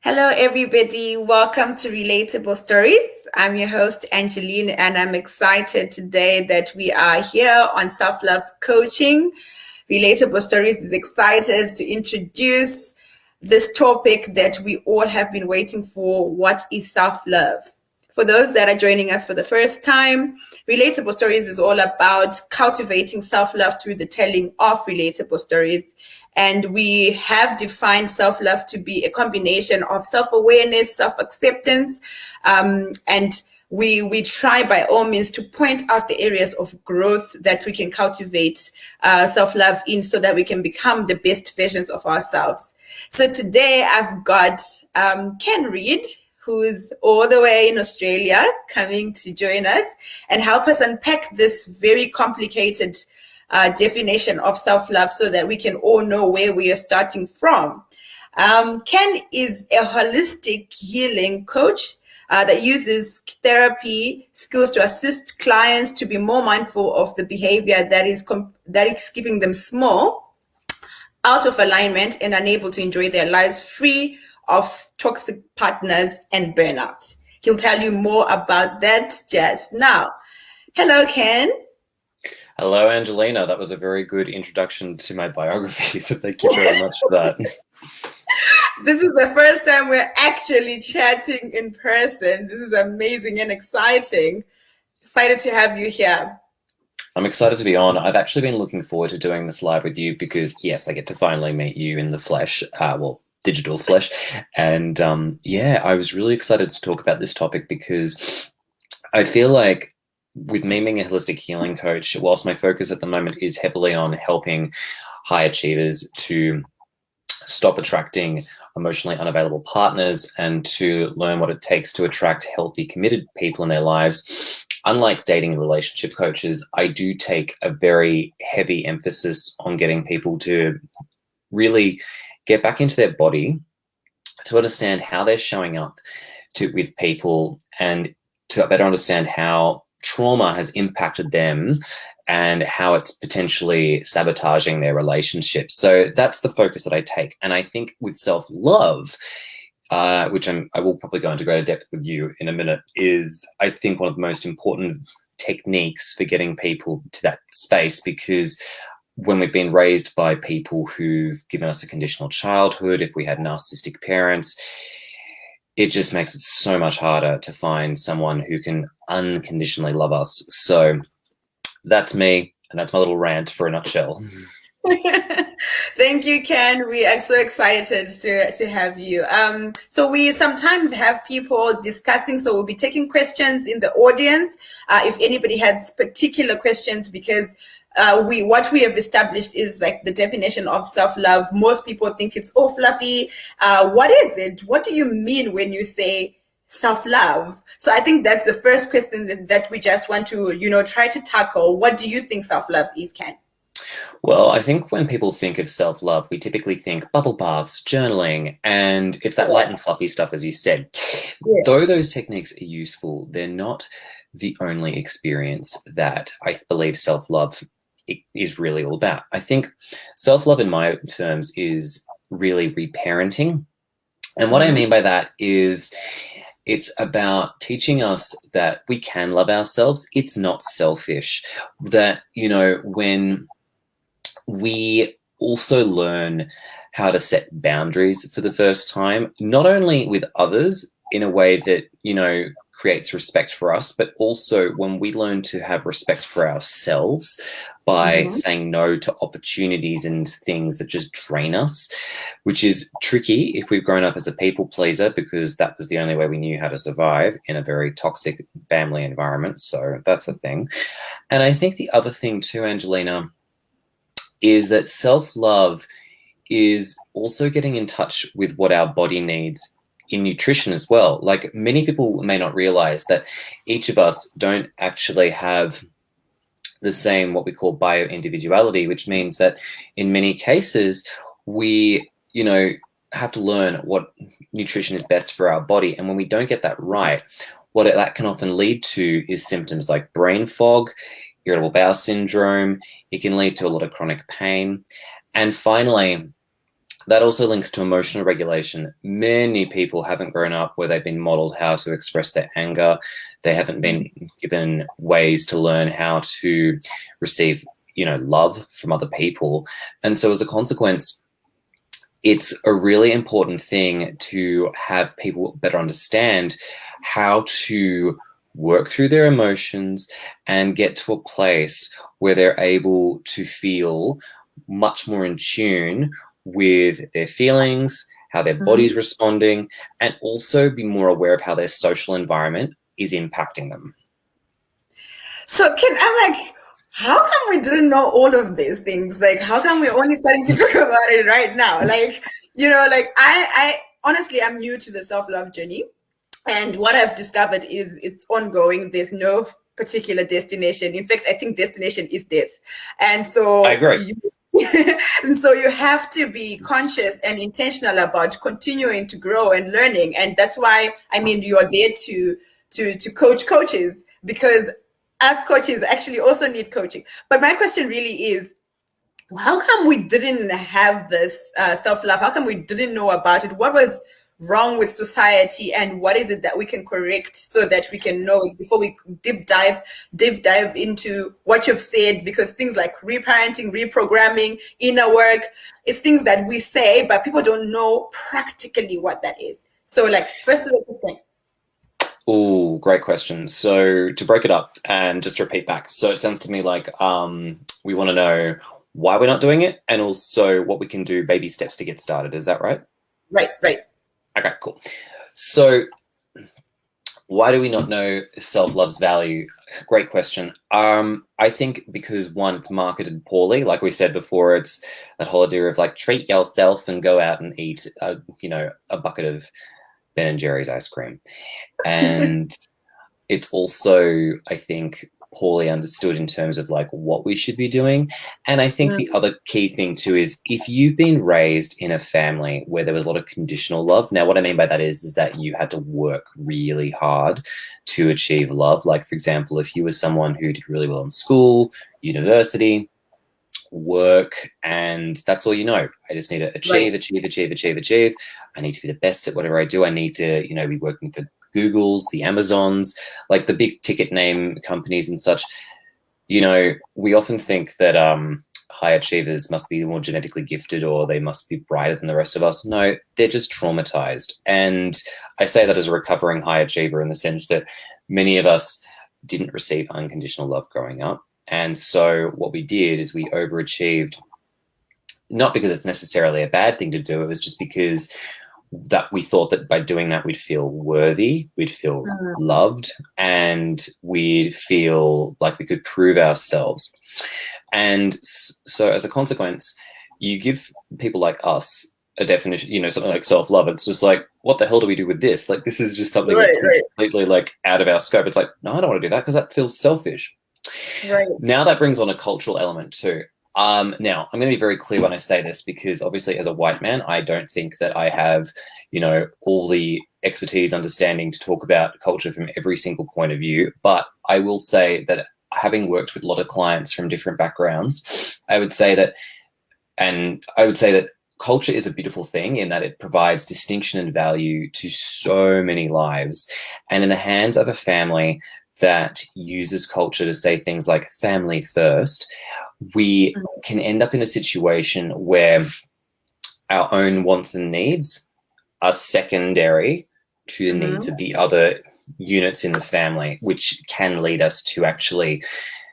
Hello, everybody. Welcome to Relatable Stories. I'm your host, Angeline, and I'm excited today that we are here on Self Love Coaching. Relatable Stories is excited to introduce this topic that we all have been waiting for. What is self love? For those that are joining us for the first time, Relatable Stories is all about cultivating self-love through the telling of relatable stories. And we have defined self-love to be a combination of self-awareness, self-acceptance, and we try by all means to point out the areas of growth that we can cultivate self-love in so that we can become the best versions of ourselves. So today I've got Ken Reed, who's all the way in Australia, coming to join us and help us unpack this very complicated definition of self-love so that we can all know where we are starting from. Ken is a holistic healing coach that uses therapy skills to assist clients to be more mindful of the behavior that is keeping them small, out of alignment, and unable to enjoy their lives free of toxic partners and burnout. He'll tell you more about that just now. Hello, Ken. Hello, Angelina. That was a very good introduction to my biography, so thank you very much for that. This is the first time we're actually chatting in person. This is amazing and exciting. Excited to have you here. I'm excited to be on. I've actually been looking forward to doing this live with you because, yes, I get to finally meet you in the flesh. Digital flesh. And I was really excited to talk about this topic because I feel like with me being a holistic healing coach, whilst my focus at the moment is heavily on helping high achievers to stop attracting emotionally unavailable partners and to learn what it takes to attract healthy, committed people in their lives, unlike dating and relationship coaches, I do take a very heavy emphasis on getting people to really get back into their body, to understand how they're showing up with people and to better understand how trauma has impacted them and how it's potentially sabotaging their relationships. So that's the focus that I take. And I think with self-love, which I will probably go into greater depth with you in a minute, is I think one of the most important techniques for getting people to that space, because when we've been raised by people who've given us a conditional childhood, if we had narcissistic parents, it just makes it so much harder to find someone who can unconditionally love us. So that's me, and that's my little rant for a nutshell. Thank you, Ken. We are so excited to have you. So we sometimes have people discussing, so we'll be taking questions in the audience if anybody has particular questions, because what we have established is like the definition of self-love. Most people think it's all fluffy. What is it? What do you mean when you say self-love? So I think that's the first question that we just want to, try to tackle. What do you think self-love is, Ken? Well, I think when people think of self-love, we typically think bubble baths, journaling, and it's that light and fluffy stuff, as you said. Yeah. Though those techniques are useful, they're not the only experience that I believe self-love is really all about. I think self-love in my terms is really reparenting. And what I mean by that is it's about teaching us that we can love ourselves. It's not selfish. That, when we also learn how to set boundaries for the first time, not only with others in a way that, creates respect for us, but also when we learn to have respect for ourselves by saying no to opportunities and things that just drain us, which is tricky if we've grown up as a people pleaser, because that was the only way we knew how to survive in a very toxic family environment. So that's a thing. And I think the other thing too, Angelina, is that self-love is also getting in touch with what our body needs in nutrition as well. Like, many people may not realize that each of us don't actually have the same, what we call bio-individuality, which means that in many cases we, have to learn what nutrition is best for our body. And when we don't get that right, what that can often lead to is symptoms like brain fog, irritable bowel syndrome. It can lead to a lot of chronic pain. And finally, that also links to emotional regulation. Many people haven't grown up where they've been modeled how to express their anger. They haven't been given ways to learn how to receive, love from other people. And so as a consequence, it's a really important thing to have people better understand how to work through their emotions and get to a place where they're able to feel much more in tune with their feelings, how their body's responding, and also be more aware of how their social environment is impacting them. So I'm like, how come we didn't know all of these things? Like, how come we're only starting to talk about it right now? Like, I honestly, I'm new to the self-love journey. And what I've discovered is it's ongoing. There's no particular destination. In fact, I think destination is death. And so I agree. and so you have to be conscious and intentional about continuing to grow and learning. And that's why, you're there to coach coaches, because as coaches actually also need coaching. But my question really is, how come we didn't have this self-love? How come we didn't know about it? What was wrong with society, and what is it that we can correct so that we can know it before we deep dive into what you've said? Because things like reparenting, reprogramming, inner work, it's things that we say, but people don't know practically what that is. So, like, first of all, Oh, great question. So to break it up and just repeat back. So it sounds to me like we want to know why we're not doing it, and also what we can do, baby steps to get started. Is that right? Right. Okay, cool. So why do we not know self-love's value? Great question. I think because, one, it's marketed poorly. Like we said before, it's that whole idea of like treat yourself and go out and eat, a bucket of Ben and Jerry's ice cream. And it's also, I think, poorly understood in terms of like what we should be doing. And I think the other key thing too is, if you've been raised in a family where there was a lot of conditional love. Now, what I mean by that is that you had to work really hard to achieve love. Like, for example, if you were someone who did really well in school, university, work, and that's all I just need to achieve. I need to be the best at whatever I do. I need to be working for Googles, the Amazons, like the big ticket name companies and such. We often think that high achievers must be more genetically gifted, or they must be brighter than the rest of us. No, they're just traumatized. And I say that as a recovering high achiever, in the sense that many of us didn't receive unconditional love growing up. And so what we did is we overachieved, not because it's necessarily a bad thing to do. It was just because that we thought that by doing that, we'd feel worthy, we'd feel loved, and we'd feel like we could prove ourselves. And so as a consequence, you give people like us a definition, something like self-love. It's just like, what the hell do we do with this? Like, this is just something that's completely like out of our scope. It's like, no, I don't want to do that because that feels selfish. Right. Now that brings on a cultural element too. Now, I'm going to be very clear when I say this, because obviously as a white man, I don't think that I have, all the expertise, understanding to talk about culture from every single point of view. But I will say that, having worked with a lot of clients from different backgrounds, I would say that culture is a beautiful thing in that it provides distinction and value to so many lives. And in the hands of a family that uses culture to say things like family first, we can end up in a situation where our own wants and needs are secondary to the needs of the other units in the family, which can lead us to actually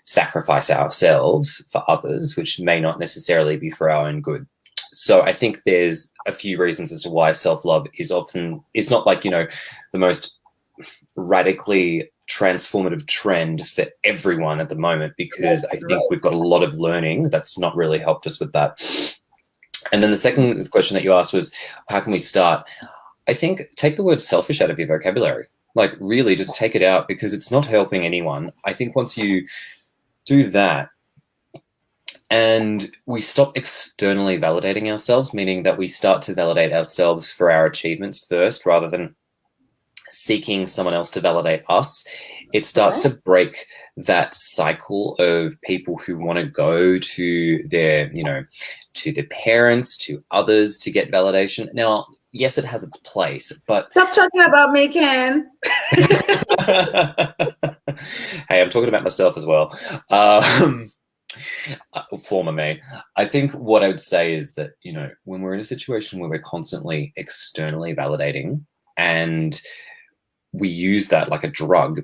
sacrifice ourselves for others, which may not necessarily be for our own good. So I think there's a few reasons as to why self-love is not like, the most radically transformative trend for everyone at the moment, because I think we've got a lot of learning that's not really helped us with that. And then the second question that you asked was, how can we start? I think take the word selfish out of your vocabulary. Like, really just take it out, because it's not helping anyone. I think once you do that and we stop externally validating ourselves, meaning that we start to validate ourselves for our achievements first, rather than seeking someone else to validate us, it starts to break that cycle of people who want to go to their, to their parents, to others to get validation. Now, yes, it has its place, but stop talking about me, Ken. Hey, I'm talking about myself as well. Former me. I think what I would say is that, when we're in a situation where we're constantly externally validating and we use that like a drug,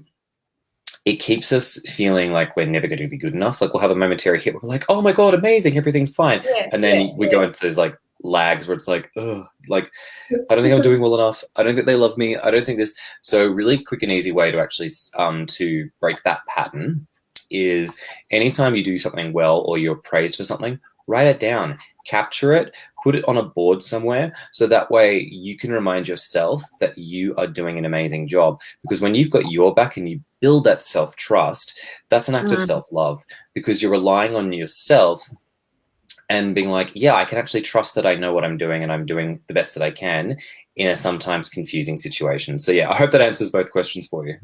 it keeps us feeling like we're never going to be good enough. Like we'll have a momentary hit where we're like, oh my God, amazing, everything's fine. And then we go into those like lags where it's like, oh, like, I don't think I'm doing well enough. I don't think they love me. I don't think this. So really quick and easy way to actually to break that pattern is anytime you do something well or you're praised for something, write it down, capture it, put it on a board somewhere, so that way you can remind yourself that you are doing an amazing job. Because when you've got your back and you build that self-trust, that's an act of self-love, because you're relying on yourself and being like, yeah, I can actually trust that I know what I'm doing and I'm doing the best that I can in a sometimes confusing situation. So yeah, I hope that answers both questions for you.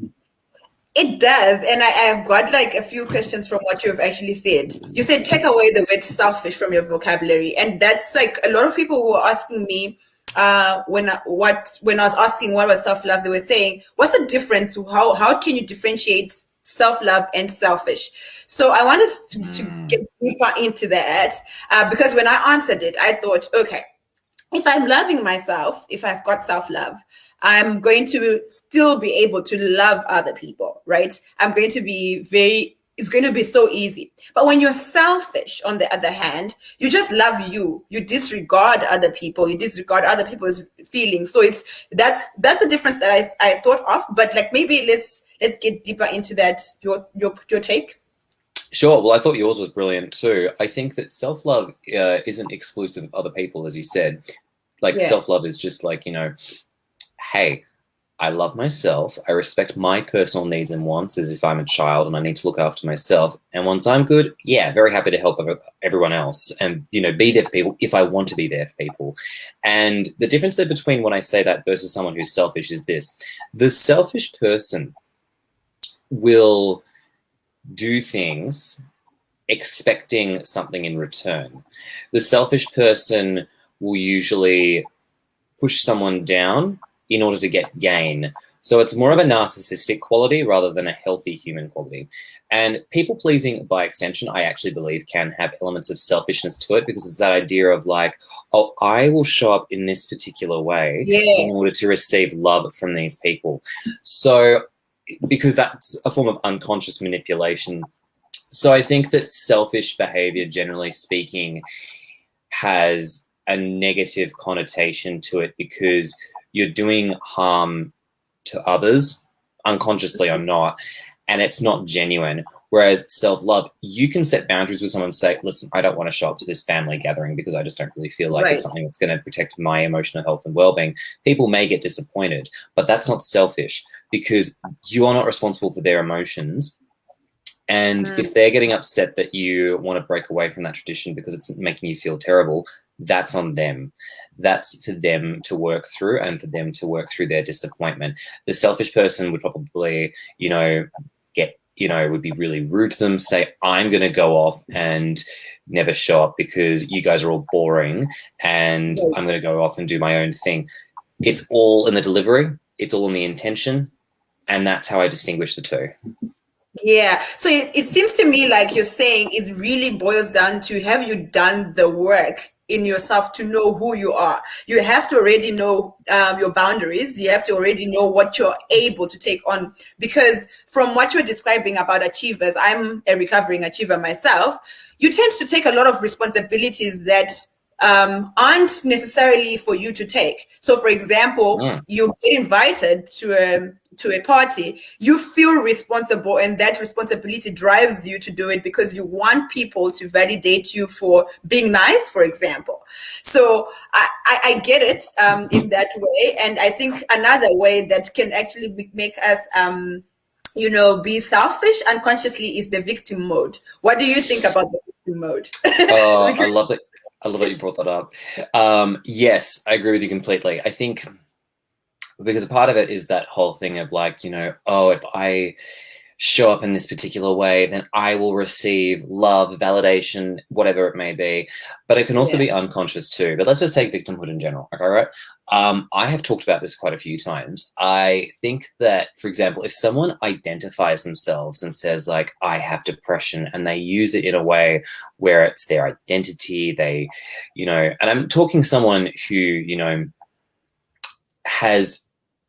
It does. And I've got like a few questions from what you've actually said. You said take away the word selfish from your vocabulary. And that's like a lot of people who are asking me when I was asking what was self-love, they were saying, what's the difference? How can you differentiate self-love and selfish? So I want us to get deeper into that because when I answered it, I thought, okay, if I'm loving myself, if I've got self-love, I'm going to still be able to love other people, right? It's going to be so easy. But when you're selfish, on the other hand, you just love you. You disregard other people. You disregard other people's feelings. So that's the difference that I thought of. But like maybe let's get deeper into that. Your take. Sure. Well, I thought yours was brilliant too. I think that self-love isn't exclusive of other people, as you said. Like self-love is just like, hey, I love myself. I respect my personal needs and wants as if I'm a child and I need to look after myself. And once I'm good, yeah, very happy to help everyone else and, be there for people if I want to be there for people. And the difference there between when I say that versus someone who's selfish is this. The selfish person will do things expecting something in return. The selfish person will usually push someone down in order to get gain. So it's more of a narcissistic quality rather than a healthy human quality. And people pleasing by extension, I actually believe can have elements of selfishness to it, because it's that idea of like, oh, I will show up in this particular way in order to receive love from these people. So because that's a form of unconscious manipulation. So I think that selfish behavior, generally speaking, has a negative connotation to it because you're doing harm to others, unconsciously or not, and it's not genuine. Whereas self-love, you can set boundaries with someone and say, listen, I don't want to show up to this family gathering because I just don't really feel like it's something that's going to protect my emotional health and well-being. People may get disappointed, but that's not selfish because you are not responsible for their emotions. And if they're getting upset that you want to break away from that tradition because it's making you feel terrible, that's on them. That's for them to work through and for them to work through their disappointment. The selfish person would probably, would be really rude to them, say, I'm going to go off and never show up because you guys are all boring and I'm going to go off and do my own thing. It's all in the delivery. It's all in the intention. And that's how I distinguish the two. Yeah. So it seems to me like you're saying it really boils down to, have you done the work in yourself to know who you are? You have to already know your boundaries. You have to already know what you're able to take on, because from what you're describing about achievers, I'm a recovering achiever myself. You tend to take a lot of responsibilities that aren't necessarily for you to take. So for example, you get invited to a party, you feel responsible, and that responsibility drives you to do it because you want people to validate you for being nice, for example. So I get it in that way. And I think another way that can actually make us be selfish unconsciously is the victim mode. What do you think about the victim mode? I love that. I love that you brought that up. Yes, I agree with you completely. I think because a part of it is that whole thing of like, oh, if I show up in this particular way, then I will receive love, validation, whatever it may be. But it can also be unconscious too. But let's just take victimhood in general. Okay, right? I have talked about this quite a few times. I think that, for example, if someone identifies themselves and says like, I have depression, and they use it in a way where it's their identity, and I'm talking someone who, has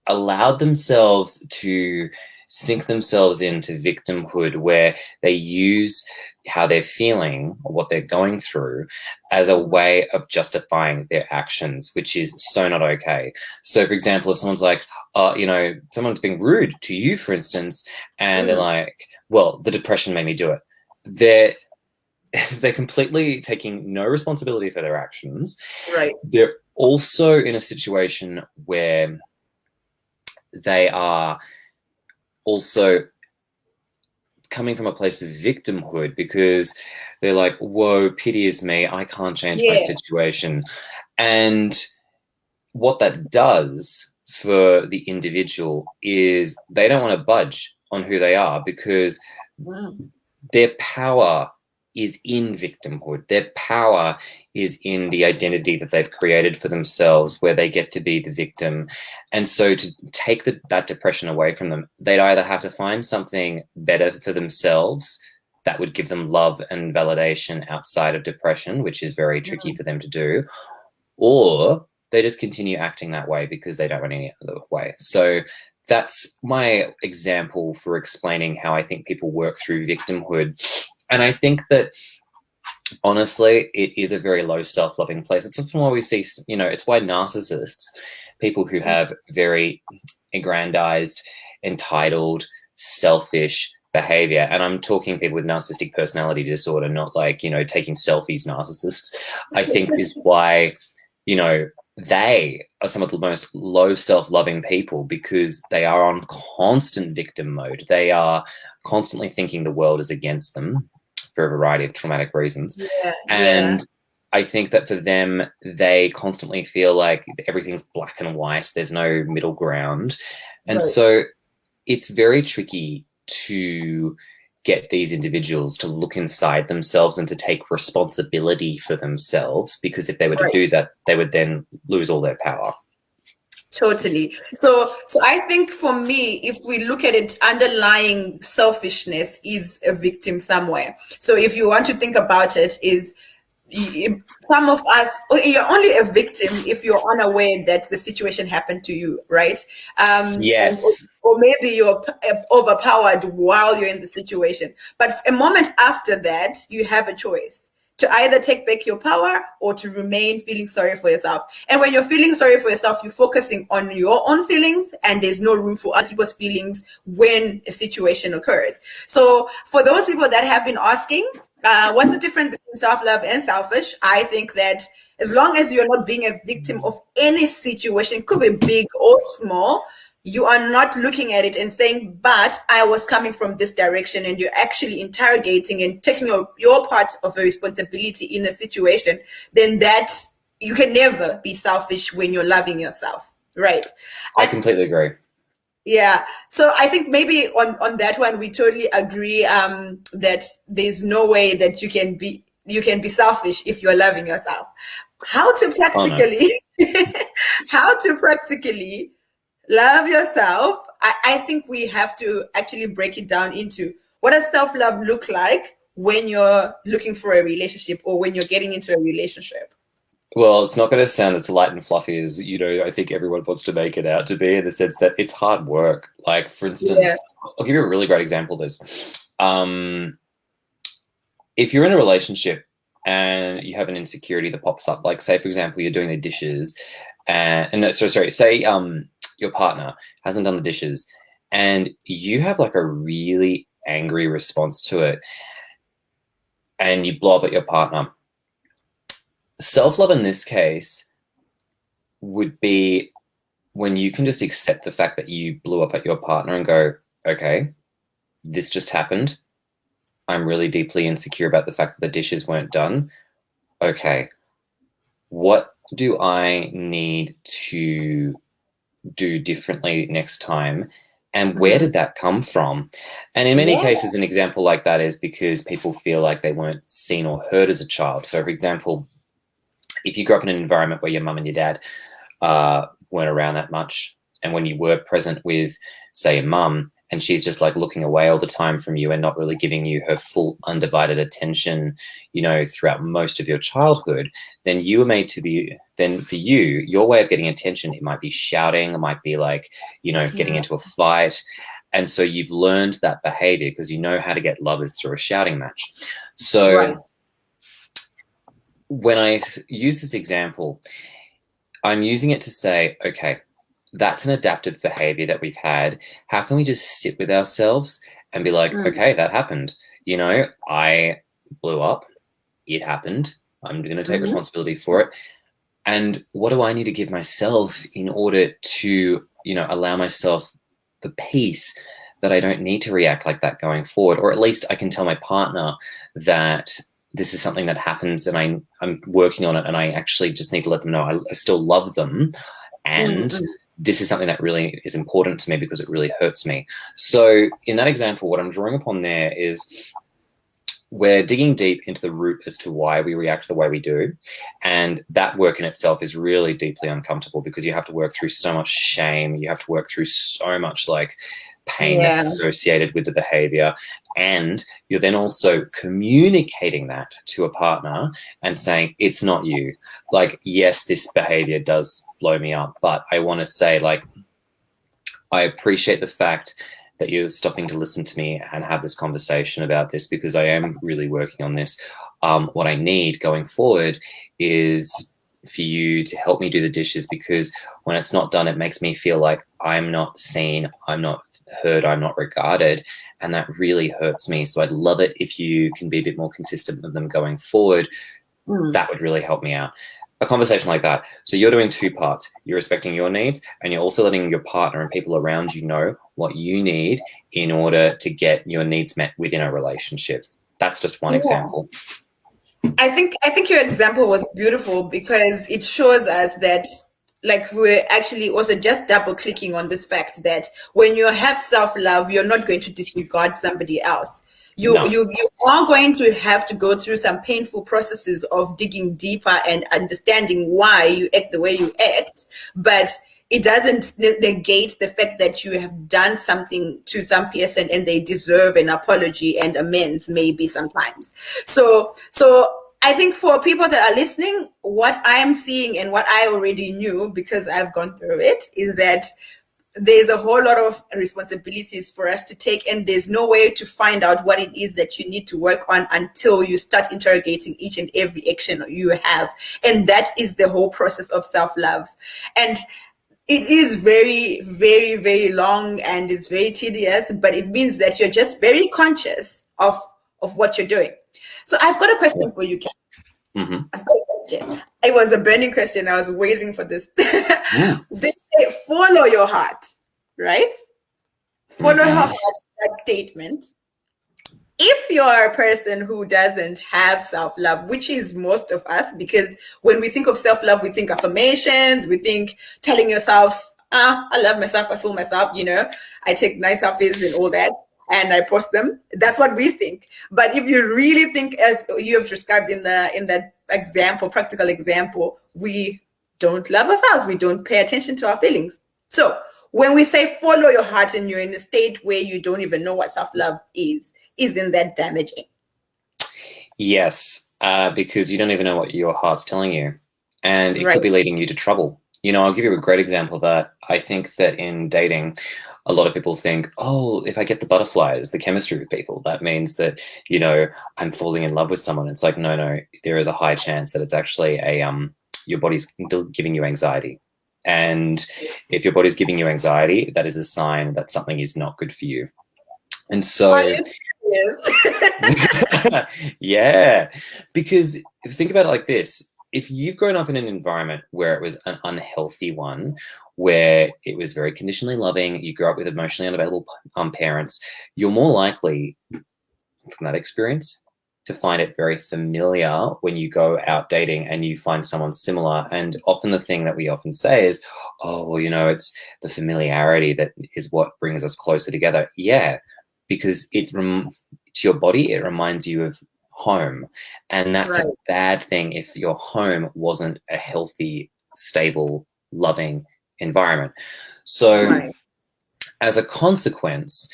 allowed themselves to sink themselves into victimhood, where they use how they're feeling or what they're going through as a way of justifying their actions, which is so not okay. So, for example, if someone's like, someone's being rude to you, for instance, and they're like, well, the depression made me do it. They're completely taking no responsibility for their actions. Right. They're also in a situation where they are also coming from a place of victimhood, because they're like, whoa, pity is me, I can't change my situation. And what that does for the individual is they don't want to budge on who they are, because their power is in victimhood. Their power is in the identity that they've created for themselves, where they get to be the victim. And so to take that depression away from them, they'd either have to find something better for themselves that would give them love and validation outside of depression, which is very tricky for them to do, or they just continue acting that way because they don't want any other way. So that's my example for explaining how I think people work through victimhood. And I think that, honestly, it is a very low self-loving place. It's often why we see, it's why narcissists, people who have very aggrandized, entitled, selfish behavior, and I'm talking people with narcissistic personality disorder, not like, taking selfies narcissists, I think is why, they are some of the most low self-loving people, because they are on constant victim mode. They are constantly thinking the world is against them for a variety of traumatic reasons. And I think that for them, they constantly feel like everything's black and white. There's no middle ground. And so it's very tricky to get these individuals to look inside themselves and to take responsibility for themselves, because if they were to do that, they would then lose all their power. Totally. So I think for me, if we look at it, underlying selfishness is a victim somewhere. So if you want to think about it, is some of us, you're only a victim if you're unaware that the situation happened to you, right? Yes. Or maybe you're overpowered while you're in the situation. But a moment after that, you have a choice to either take back your power or to remain feeling sorry for yourself. And when you're feeling sorry for yourself, you're focusing on your own feelings, and there's no room for other people's feelings when a situation occurs. So for those people that have been asking, what's the difference between self-love and selfish? I think that as long as you're not being a victim of any situation, could be big or small, you are not looking at it and saying, but I was coming from this direction, and you're actually interrogating and taking your part of a responsibility in a situation, then that you can never be selfish when you're loving yourself, right? I completely agree. Yeah. So I think maybe on that one, we totally agree that there's no way that you can be selfish if you're loving yourself. How to practically love yourself? I think we have to actually break it down into, what does self-love look like when you're looking for a relationship or when you're getting into a relationship? Well, it's not going to sound as light and fluffy as, I think everyone wants to make it out to be, in the sense that it's hard work. Like, for instance, I'll give you a really great example of this. If you're in a relationship and you have an insecurity that pops up, like, say, for example, you're doing the dishes, say your partner hasn't done the dishes and you have like a really angry response to it and you blow up at your partner. Self-love in this case would be when you can just accept the fact that you blew up at your partner and go, okay, this just happened. I'm really deeply insecure about the fact that the dishes weren't done. Okay, what do I need to do differently next time? And where Mm-hmm. did that come from? And in many Yeah. cases, an example like that is because people feel like they weren't seen or heard as a child. So, for example, if you grew up in an environment where your mum and your dad weren't around that much, and when you were present with, say, your mum, and she's just like looking away all the time from you and not really giving you her full undivided attention, throughout most of your childhood, then you were made to be, then for you, your way of getting attention, it might be shouting, it might be like, getting Mm-hmm. into a fight. And so you've learned that behavior because you know how to get lovers through a shouting match. Right. So when I use this example, I'm using it to say, okay, that's an adaptive behavior that we've had. How can we just sit with ourselves and be like, Mm. okay, that happened. I blew up. It happened. I'm going to take Mm-hmm. responsibility for it. And what do I need to give myself in order to, allow myself the peace that I don't need to react like that going forward? Or at least I can tell my partner that this is something that happens and I'm working on it, and I actually just need to let them know I still love them. And Mm-hmm. this is something that really is important to me because it really hurts me. So in that example, what I'm drawing upon there is we're digging deep into the root as to why we react the way we do. And that work in itself is really deeply uncomfortable because you have to work through so much shame. You have to work through so much like pain Yeah. that's associated with the behavior. And you're then also communicating that to a partner and saying, it's not you. Like, yes, this behavior does blow me up, but I want to say, like, I appreciate the fact that you're stopping to listen to me and have this conversation about this because I am really working on this. What I need going forward is for you to help me do the dishes, because when it's not done, it makes me feel like I'm not seen, I'm not heard, I'm not regarded, and that really hurts me. So I'd love it if you can be a bit more consistent with them going forward. Mm. That would really help me out. A conversation like that. So you're doing two parts. You're respecting your needs, and you're also letting your partner and people around you know what you need in order to get your needs met within a relationship. That's just one Yeah. example. I think your example was beautiful because it shows us that, like, we're actually also just double clicking on this fact that when you have self-love, you're not going to disregard somebody else. you No. you you are going to have to go through some painful processes of digging deeper and understanding why you act the way you act, but it doesn't negate the fact that you have done something to some person and they deserve an apology and amends, maybe sometimes. So I think for people that are listening, what I am seeing and what I already knew because I've gone through it is that there's a whole lot of responsibilities for us to take, and there's no way to find out what it is that you need to work on until you start interrogating each and every action you have. And that is the whole process of self-love. And it is very, very, very long and it's very tedious, but it means that you're just very conscious of what you're doing. So I've got a Yeah. question for you, Ken. Mm-hmm. I've got a question. It was a burning question. I was waiting for this. Mm. They say follow your heart, right? Follow her Mm-hmm. heart, that statement. If you're a person who doesn't have self-love, which is most of us, because when we think of self-love, we think affirmations, we think telling yourself, I love myself, I feel myself, I take nice selfies and all that, and I post them. That's what we think. But if you really think, as you have described in that example, practical example, we don't love ourselves, we don't pay attention to our feelings. So when we say follow your heart and you're in a state where you don't even know what self-love is, isn't that damaging? Yes, because you don't even know what your heart's telling you, and it Right. could be leading you to trouble. I'll give you a great example of that. I think that in dating, a lot of people think, oh, if I get the butterflies, the chemistry with people, that means that, I'm falling in love with someone. It's like, no, no, there is a high chance that it's actually your body's giving you anxiety. And if your body's giving you anxiety, that is a sign that something is not good for you. And Are so, you serious? yeah, because think about it like this. If you've grown up in an environment where it was an unhealthy one, where it was very conditionally loving, you grew up with emotionally unavailable parents, you're more likely from that experience to find it very familiar when you go out dating and you find someone similar. And often the thing that we often say is, oh, well, it's the familiarity that is what brings us closer together. Yeah, because to your body, it reminds you of home. And that's a bad thing if your home wasn't a healthy, stable, loving environment. So as a consequence,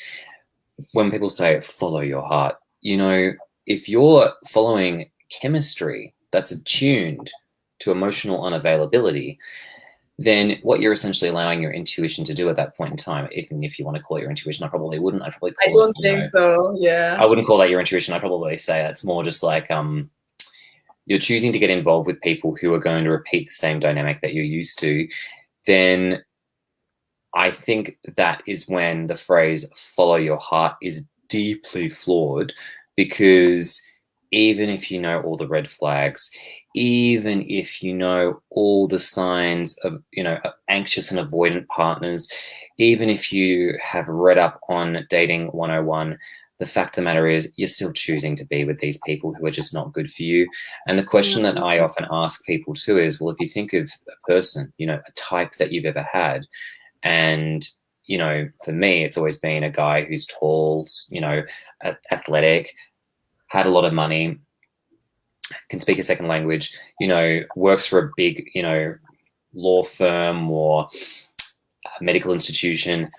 when people say follow your heart, if you're following chemistry that's attuned to emotional unavailability, then what you're essentially allowing your intuition to do at that point in time, even if you want to call it your intuition, I probably wouldn't. I'd probably call I don't think so. Yeah. I wouldn't call that your intuition. I'd probably say that's more just like you're choosing to get involved with people who are going to repeat the same dynamic that you're used to. Then I think that is when the phrase follow your heart is deeply flawed, because even if you know all the red flags, even if you know all the signs of, anxious and avoidant partners, even if you have read up on dating 101, the fact of the matter is you're still choosing to be with these people who are just not good for you. And the question that I often ask people too is, well, if you think of a person, a type that you've ever had, and for me, it's always been a guy who's tall, athletic, had a lot of money, can speak a second language, works for a big, law firm or a medical institution.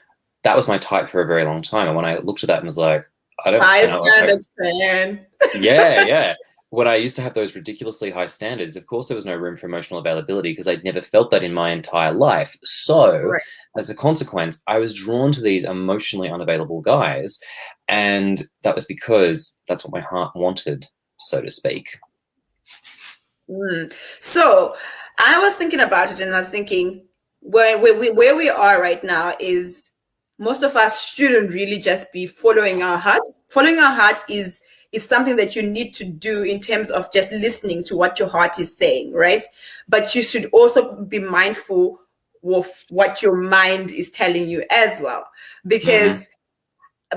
That was my type for a very long time. And when I looked at that and was like, I don't understand. Yeah. When I used to have those ridiculously high standards, of course, there was no room for emotional availability because I'd never felt that in my entire life. So as a consequence, I was drawn to these emotionally unavailable guys. And that was because that's what my heart wanted, so to speak. So I was thinking about it, and I was thinking where we are right now is most of us shouldn't really just be following our hearts. Following our heart is something that you need to do in terms of just listening to what your heart is saying, right? But you should also be mindful of what your mind is telling you as well. Because,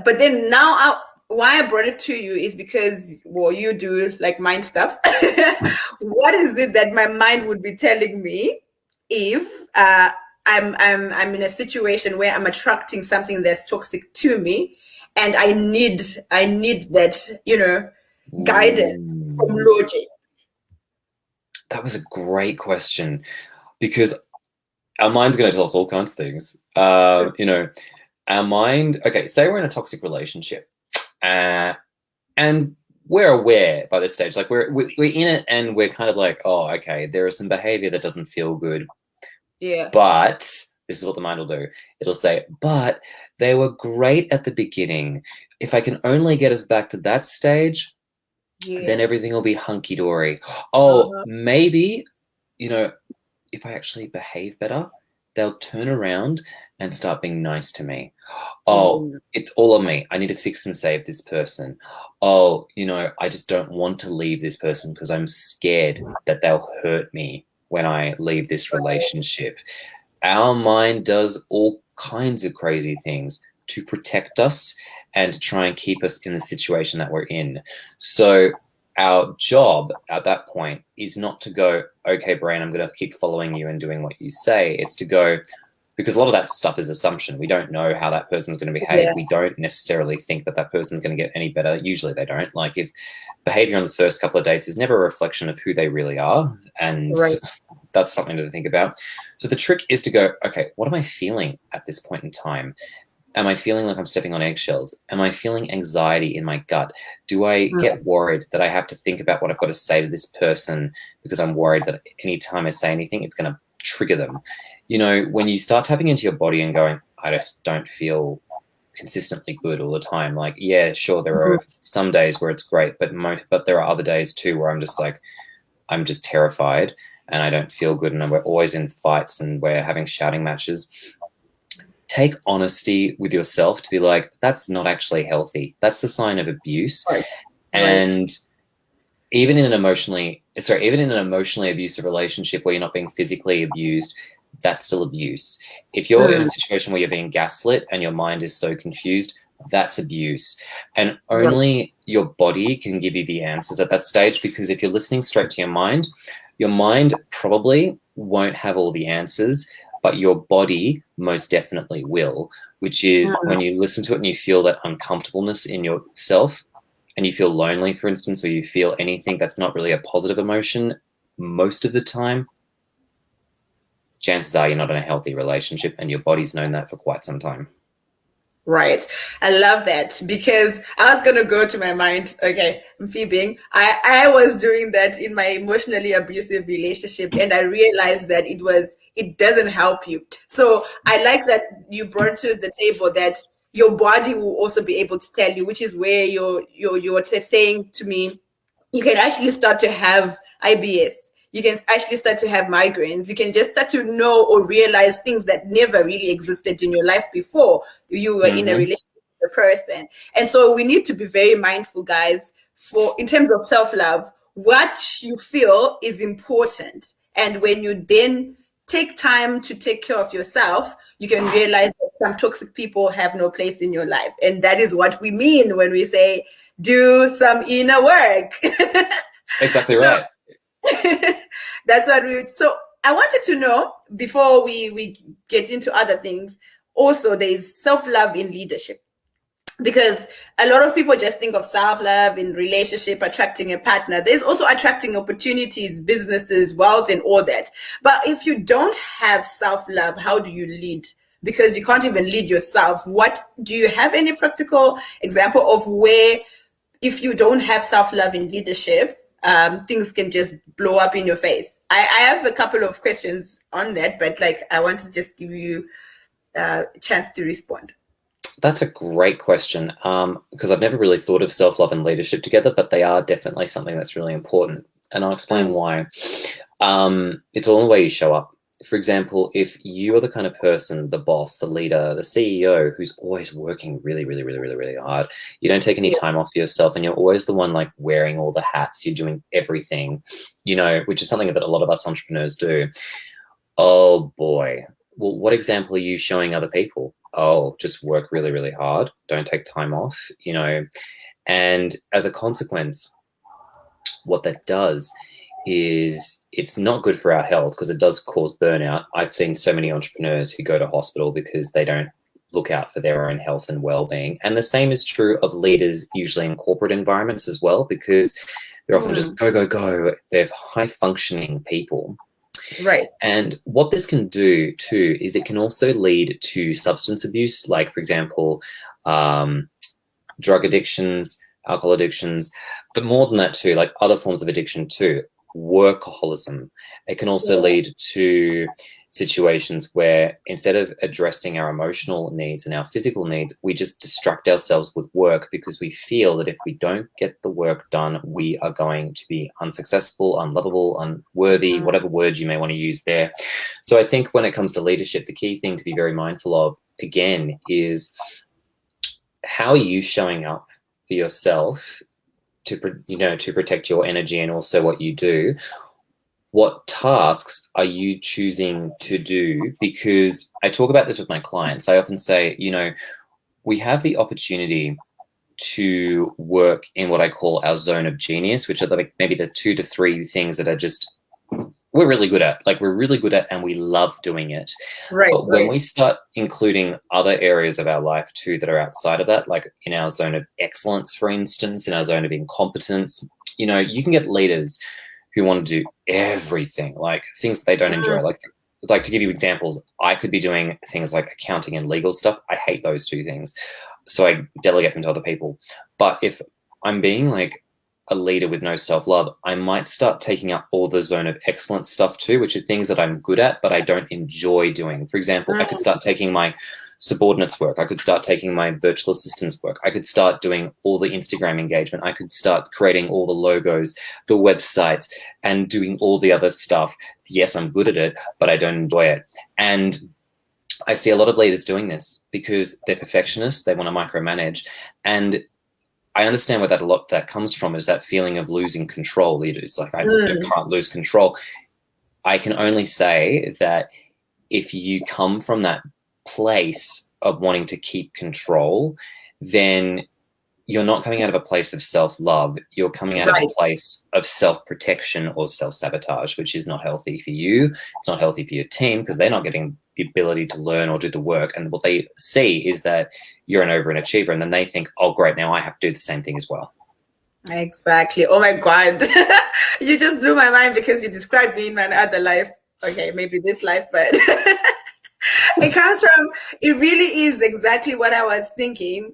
but then now why I brought it to you is because, well, you do like mind stuff. What is it that my mind would be telling me if I'm in a situation where I'm attracting something that's toxic to me, and I need that, guidance from logic? That was a great question, because our mind's going to tell us all kinds of things. Our mind, okay, say we're in a toxic relationship, and we're aware by this stage, like we're in it, and we're kind of like, oh, okay, there is some behavior that doesn't feel good. Yeah. But this is what the mind will do. It'll say, but they were great at the beginning. If I can only get us back to that stage, then everything will be hunky-dory. Oh, maybe, if I actually behave better, they'll turn around and start being nice to me. Oh, it's all on me. I need to fix and save this person. Oh, I just don't want to leave this person because I'm scared that they'll hurt me when I leave this relationship. Our mind does all kinds of crazy things to protect us and to try and keep us in the situation that we're in. So our job at that point is not to go, okay, brain, I'm going to keep following you and doing what you say. It's to go, because a lot of that stuff is assumption. We don't know how that person's going to behave. Yeah. We don't necessarily think that person's going to get any better. Usually they don't. Like, if behavior on the first couple of dates is never a reflection of who they really are, and that's something to think about. So the trick is to go, okay, what am I feeling at this point in time? Am I feeling like I'm stepping on eggshells? Am I feeling anxiety in my gut? Do I get worried that I have to think about what I've got to say to this person because I'm worried that any time I say anything, it's going to trigger them? When you start tapping into your body and going, I just don't feel consistently good all the time. Like, yeah, sure, there are some days where it's great, but there are other days too where I'm just like, I'm just terrified and I don't feel good, and we're always in fights and we're having shouting matches. Take honesty with yourself to be like, that's not actually healthy. That's the sign of abuse. And even in an emotionally abusive relationship where you're not being physically abused, that's still abuse. If you're in a situation where you're being gaslit and your mind is so confused, that's abuse. And only your body can give you the answers at that stage, because if you're listening straight to your mind probably won't have all the answers, but your body most definitely will, which is when you listen to it and you feel that uncomfortableness in yourself and you feel lonely, for instance, or you feel anything that's not really a positive emotion most of the time, chances are you're not in a healthy relationship, and your body's known that for quite some time. Right. I love that, because I was going to go to my mind. Okay, I'm fibbing. I was doing that in my emotionally abusive relationship, and I realized that it doesn't help you. So I like that you brought to the table that your body will also be able to tell you, which is where you're saying to me, you can actually start to have IBS. You can actually start to have migraines. You can just start to know or realize things that never really existed in your life before you were in a relationship with a person. And so we need to be very mindful, guys, for in terms of self-love, what you feel is important. And when you then take time to take care of yourself, you can realize that some toxic people have no place in your life. And that is what we mean when we say, do some inner work. Exactly right. That's what so I wanted to know, before we get into other things, also there's self-love in leadership, because a lot of people just think of self-love in relationship, attracting a partner. There's also attracting opportunities, businesses, wealth, and all that. But if you don't have self-love, how do you lead? Because you can't even lead yourself. What do you have any practical example of where, if you don't have self-love in leadership, things can just blow up in your face? I have a couple of questions on that, but I want to just give you a chance to respond. That's a great question, because I've never really thought of self-love and leadership together, but they are definitely something that's really important. And I'll explain why. It's all in the way you show up. For example, if you are the kind of person, the boss, the leader, the CEO, who's always working really, really, really, really, really hard, you don't take any time off for yourself, and you're always the one wearing all the hats, you're doing everything, which is something that a lot of us entrepreneurs do. Oh boy. Well, what example are you showing other people? Oh, just work really, really hard. Don't take time off, And as a consequence, what that does is it's not good for our health, because it does cause burnout. I've seen so many entrepreneurs who go to hospital because they don't look out for their own health and well-being. And the same is true of leaders, usually in corporate environments as well, because they're often just go, go, go. They're high-functioning people. Right. And what this can do too is it can also lead to substance abuse, like, for example, drug addictions, alcohol addictions, but more than that too, like other forms of addiction too, workaholism. It can also lead to situations where instead of addressing our emotional needs and our physical needs, we just distract ourselves with work, because we feel that if we don't get the work done, we are going to be unsuccessful, unlovable, unworthy, whatever word you may want to use there. So I think when it comes to leadership, the key thing to be very mindful of, again, is how are you showing up for yourself to protect your energy and also what you do. What tasks are you choosing to do? Because I talk about this with my clients. I often say, we have the opportunity to work in what I call our zone of genius, which are maybe the 2 to 3 things that are just we're really good at. We're really good at, and we love doing it. Right. But when we start including other areas of our life too that are outside of that, like in our zone of excellence, for instance, in our zone of incompetence, you can get leaders who want to do everything, things that they don't enjoy. Like to give you examples, I could be doing things like accounting and legal stuff. I hate those 2 things. So I delegate them to other people. But if I'm being a leader with no self-love, I might start taking up all the zone of excellence stuff too, which are things that I'm good at, but I don't enjoy doing. For example, I could start taking my subordinates work. I could start taking my virtual assistants work. I could start doing all the Instagram engagement. I could start creating all the logos, the websites, and doing all the other stuff. Yes, I'm good at it, but I don't enjoy it. And I see a lot of leaders doing this because they're perfectionists. They want to micromanage. And I understand where that comes from, is that feeling of losing control. It's I can't lose control. I can only say that if you come from that place of wanting to keep control, then you're not coming out of a place of self-love. You're coming out of a place of self-protection or self-sabotage, which is not healthy for you. It's not healthy for your team because they're not getting the ability to learn or do the work. And what they see is that you're an overachiever, and then they think, oh, great, now I have to do the same thing as well. Exactly. Oh my God. You just blew my mind because you described me in my other life. Okay, maybe this life, but it really is exactly what I was thinking.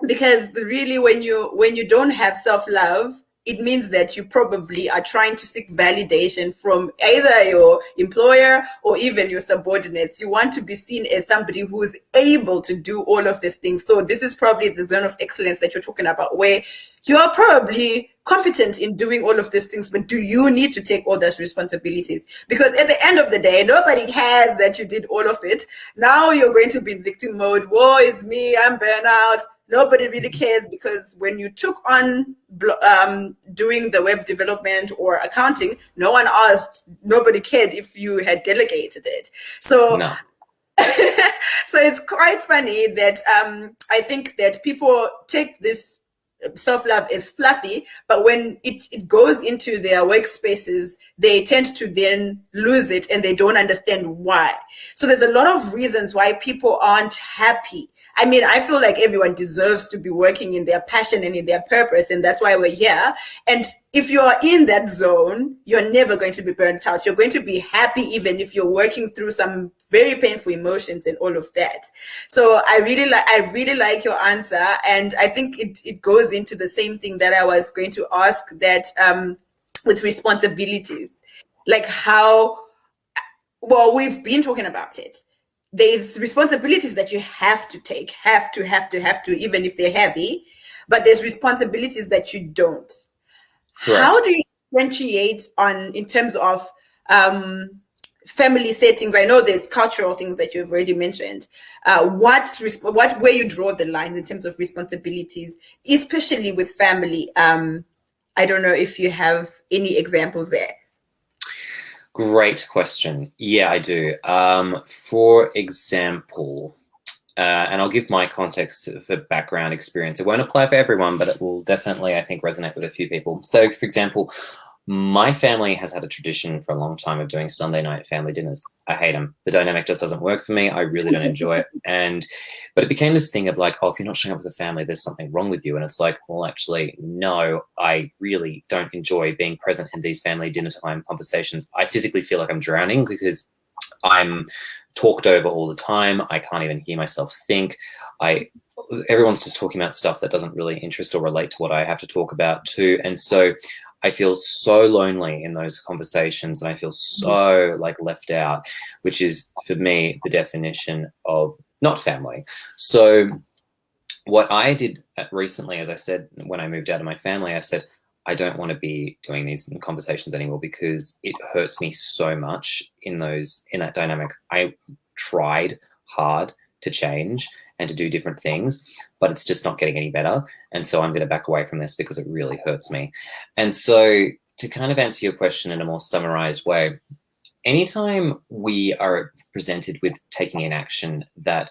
Because really, when you don't have self-love, it means that you probably are trying to seek validation from either your employer or even your subordinates. You want to be seen as somebody who is able to do all of these things. So this is probably the zone of excellence that you're talking about, where you are probably competent in doing all of these things, but do you need to take all those responsibilities? Because at the end of the day, nobody cares that you did all of it. Now you're going to be in victim mode. Woe is me, I'm burnout. Nobody really cares, because when you took on doing the web development or accounting, no one asked, nobody cared if you had delegated it. So No. so it's quite funny that I think that people take this self-love is fluffy, but when it goes into their workspaces, they tend to then lose it and they don't understand why. So there's a lot of reasons why people aren't happy. I mean, I feel like everyone deserves to be working in their passion and in their purpose, and that's why we're here. And if you're in that zone, you're never going to be burnt out. You're going to be happy even if you're working through some very painful emotions and all of that. So I really like your answer, and I think it goes into the same thing that I was going to ask, that with responsibilities, like how, well, we've been talking about it. There's responsibilities that you have to take, have to, even if they're heavy, but there's responsibilities that you don't. Correct. How do you differentiate in terms of family settings? I know there's cultural things that you've already mentioned. Where you draw the lines in terms of responsibilities, especially with family? I don't know if you have any examples there. Great question. Yeah, I do. For example, and I'll give my context for background experience. It won't apply for everyone, but it will definitely, I think, resonate with a few people. So, for example, my family has had a tradition for a long time of doing Sunday night family dinners. I hate them. The dynamic just doesn't work for me. I really don't enjoy it. But it became this thing of like, oh, if you're not showing up with the family, there's something wrong with you. And it's like, well, actually, no, I really don't enjoy being present in these family dinner time conversations. I physically feel like I'm drowning because I'm talked over all the time. I can't even hear myself think. Everyone's just talking about stuff that doesn't really interest or relate to what I have to talk about too. And so I feel so lonely in those conversations, and I feel so like left out, which is for me the definition of not family. So what I did recently, as I said, when I moved out of my family, I said, I don't want to be doing these conversations anymore because it hurts me so much in that dynamic. I tried hard to change and to do different things, but it's just not getting any better. And so I'm going to back away from this because it really hurts me. And so to kind of answer your question in a more summarized way, anytime we are presented with taking an action that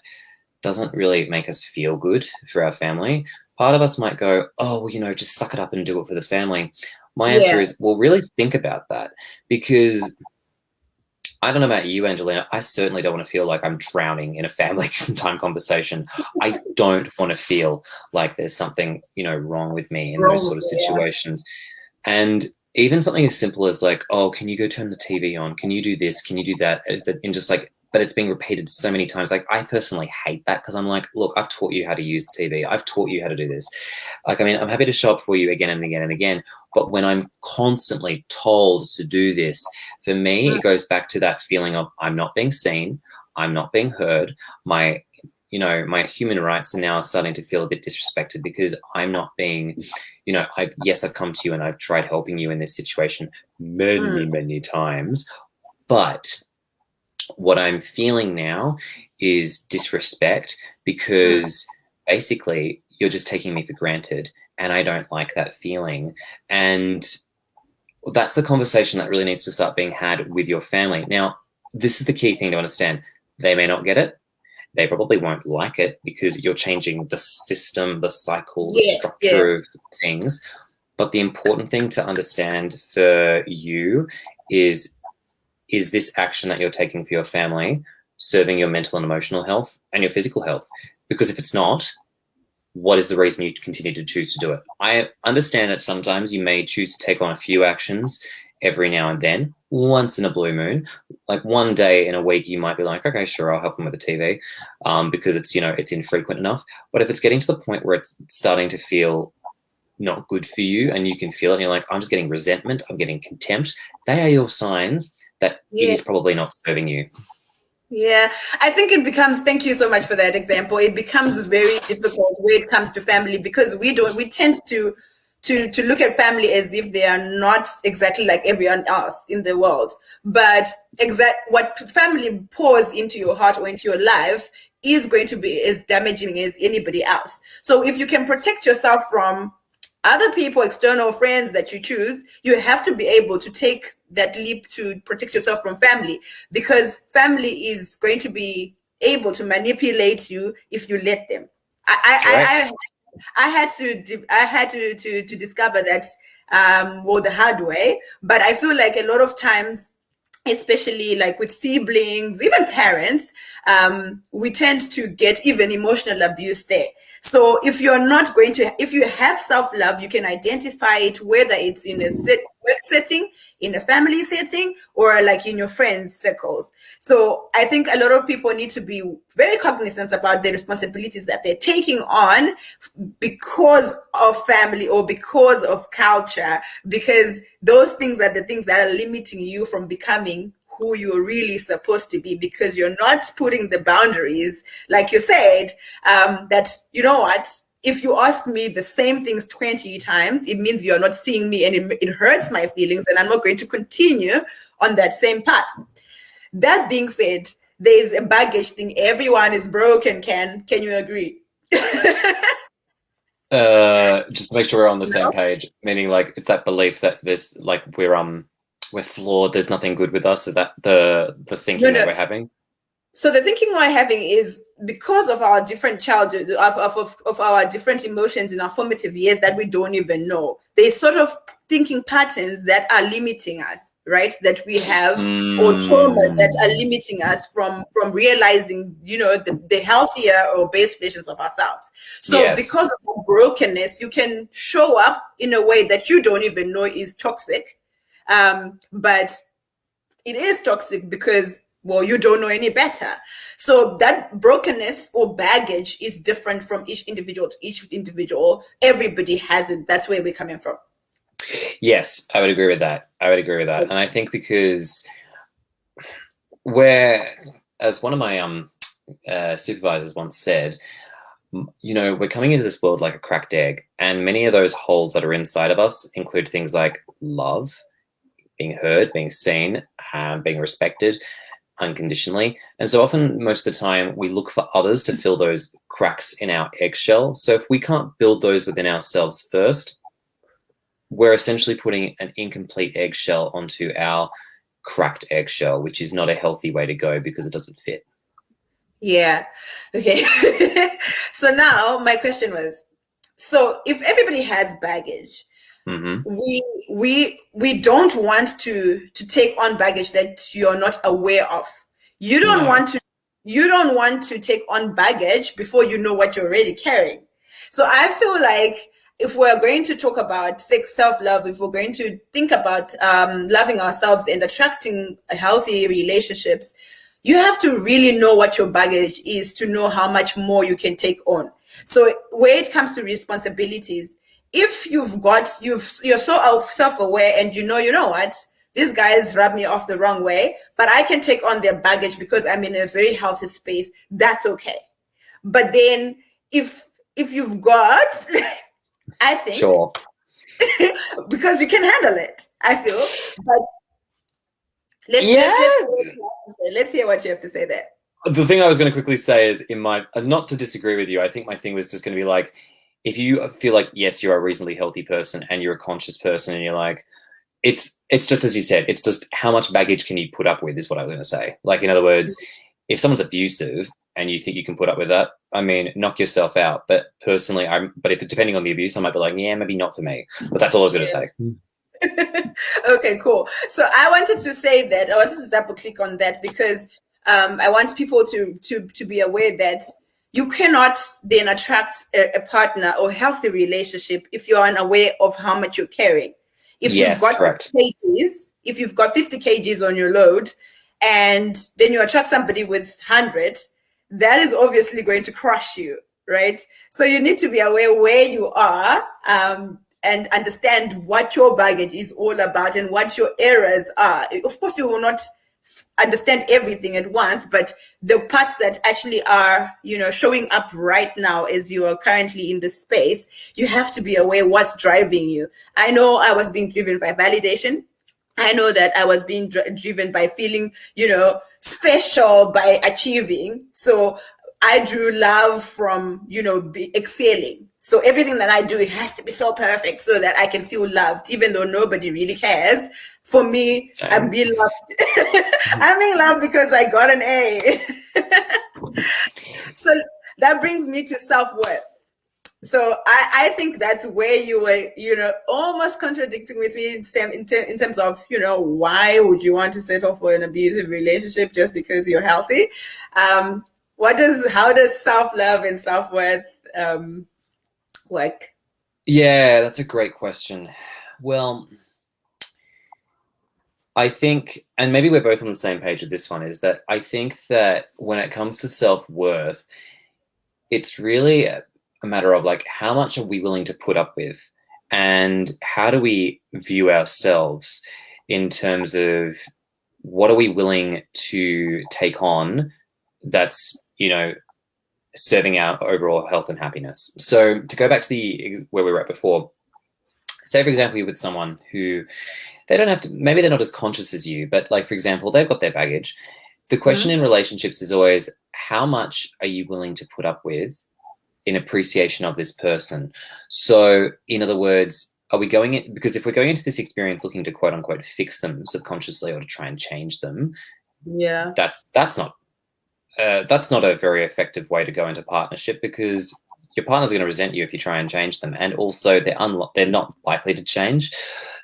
doesn't really make us feel good for our family, part of us might go, oh, well, just suck it up and do it for the family. My answer is, well, really think about that, because I don't know about you, Angelina. I certainly don't want to feel like I'm drowning in a family time conversation. I don't want to feel like there's something, wrong with me in those sort of situations. And even something as simple as like, oh, can you go turn the TV on? Can you do this? Can you do that? And just like, but it's being repeated so many times. Like, I personally hate that because I'm like, look, I've taught you how to use TV. I've taught you how to do this. Like, I mean, I'm happy to show up for you again and again and again. But when I'm constantly told to do this, for me, it goes back to that feeling of I'm not being seen. I'm not being heard. My human rights are now starting to feel a bit disrespected because I'm not being, I've come to you and I've tried helping you in this situation many, many times. But what I'm feeling now is disrespect because basically you're just taking me for granted, and I don't like that feeling. And that's the conversation that really needs to start being had with your family. Now, this is the key thing to understand. They may not get it, they probably won't like it because you're changing the system, the cycle, the Yeah, yeah, structure of things. But the important thing to understand for you is this action that you're taking for your family serving your mental and emotional health and your physical health? Because if it's not, what is the reason you continue to choose to do it? I understand that sometimes you may choose to take on a few actions every now and then, once in a blue moon. Like one day in a week, you might be like, okay, sure, I'll help them with the TV, because it's, it's infrequent enough. But if it's getting to the point where it's starting to feel not good for you and you can feel it and you're like, I'm just getting resentment, I'm getting contempt, they are your signs that it yeah. is probably not serving you. Yeah, I think it becomes, thank you so much for that example. It becomes very difficult when it comes to family because we tend to look at family as if they are not exactly like everyone else in the world. But what family pours into your heart or into your life is going to be as damaging as anybody else. So if you can protect yourself from other people, external friends that you choose, you have to be able to take that leap to protect yourself from family, because family is going to be able to manipulate you if you let them. Correct. I had to discover that well, the hard way. But I feel like a lot of times, especially like with siblings, even parents, we tend to get even emotional abuse there. So if you're not going to, if you have self-love, you can identify it, whether it's in a work setting, in a family setting, or like in your friends circles. So I think a lot of people need to be very cognizant about the responsibilities that they're taking on because of family or because of culture, because those things are the things that are limiting you from becoming who you're really supposed to be, because you're not putting the boundaries, like you said, that, you know what, if you ask me the same things 20 times, it means you're not seeing me, and it hurts my feelings, and I'm not going to continue on that same path. That being said, there's a baggage thing. Everyone is broken. Can you agree? Just to make sure we're on the same No, page, meaning like it's that belief that this like we're flawed, there's nothing good with us. Is that the no, thinking that no. we're having? So the thinking we're having is because of our different childhood, of our different emotions in our formative years that we don't even know. There's sort of thinking patterns that are limiting us, right? That we have, or traumas that are Mm, limiting us from realizing, the healthier or best versions of ourselves. So yes, because of the brokenness, you can show up in a way that you don't even know is toxic. But it is toxic because, well, you don't know any better. So that brokenness or baggage is different from each individual to each individual. Everybody has it. That's where we're coming from. yes, I would agree with that. I would agree with that, and I think because we're, as one of my supervisors once said, we're coming into this world like a cracked egg, and many of those holes that are inside of us include things like love, being heard, being seen, being respected unconditionally. And so often, most of the time, we look for others to fill those cracks in our eggshell. So if we can't build those within ourselves first, we're essentially putting an incomplete eggshell onto our cracked eggshell, which is not a healthy way to go because it doesn't fit. Yeah. Okay. So now my question was, so if everybody has baggage, Mm-hmm. we don't want to take on baggage that you're not aware of. You don't No. want to you don't want to take on baggage before you know what you're already carrying. So I feel like if we're going to talk about self-love, if we're going to think about loving ourselves and attracting healthy relationships, you have to really know what your baggage is to know how much more you can take on. So where it comes to responsibilities, if you're so self-aware and you know what, these guys rub me off the wrong way, but I can take on their baggage because I'm in a very healthy space, that's okay. But then if you've got I think Sure. because you can handle it, I feel. But Yeah. let's hear what you have to say there. The thing I was going to quickly say is, in my, not to disagree with you, I think my thing was just going to be like, if you feel like, yes, you're a reasonably healthy person and you're a conscious person and you're like, it's just as you said, it's just how much baggage can you put up with is what I was going to say. Like, in other words, if someone's abusive, and you think you can put up with that, I mean, knock yourself out. But personally, but if depending on the abuse, I might be like, yeah, maybe not for me. But that's all I was going to say. Okay, cool. So I wanted to say that I wanted to double click on that because I want people to be aware that you cannot then attract a partner or healthy relationship if you're unaware of how much you're carrying. If you've got correct. if you've got 50 kgs on your load, and then you attract somebody with 100, that is obviously going to crush you, right? So you need to be aware where you are, and understand what your baggage is all about and what your errors are. Of course, you will not understand everything at once, but the parts that actually are, showing up right now as you are currently in this space, you have to be aware what's driving you. I know I was being driven by validation. I know that I was being driven by feeling, special by achieving. So I drew love from, excelling. So everything that I do, it has to be so perfect so that I can feel loved, even though nobody really cares. For me, Same. I'm being loved. I'm being loved because I got an A. So that brings me to self-worth. So I think that's where you were, almost contradicting with me in terms of, why would you want to settle for an abusive relationship just because you're healthy? How does self-love and self-worth work? Yeah, that's a great question. Well, I think, and maybe we're both on the same page with this one, is that I think that when it comes to self-worth, it's really a matter of like, how much are we willing to put up with, and how do we view ourselves in terms of what are we willing to take on that's, serving our overall health and happiness. So to go back to where we were at before, say, for example, you're with someone who they don't have to, maybe they're not as conscious as you, but like, for example, they've got their baggage. The question in relationships is always, how much are you willing to put up with in appreciation of this person? So in other words, are we going in, because if we're going into this experience looking to quote unquote fix them subconsciously or to try and change them, that's not a very effective way to go into partnership, because your partner's going to resent you if you try and change them, and also they're not likely to change.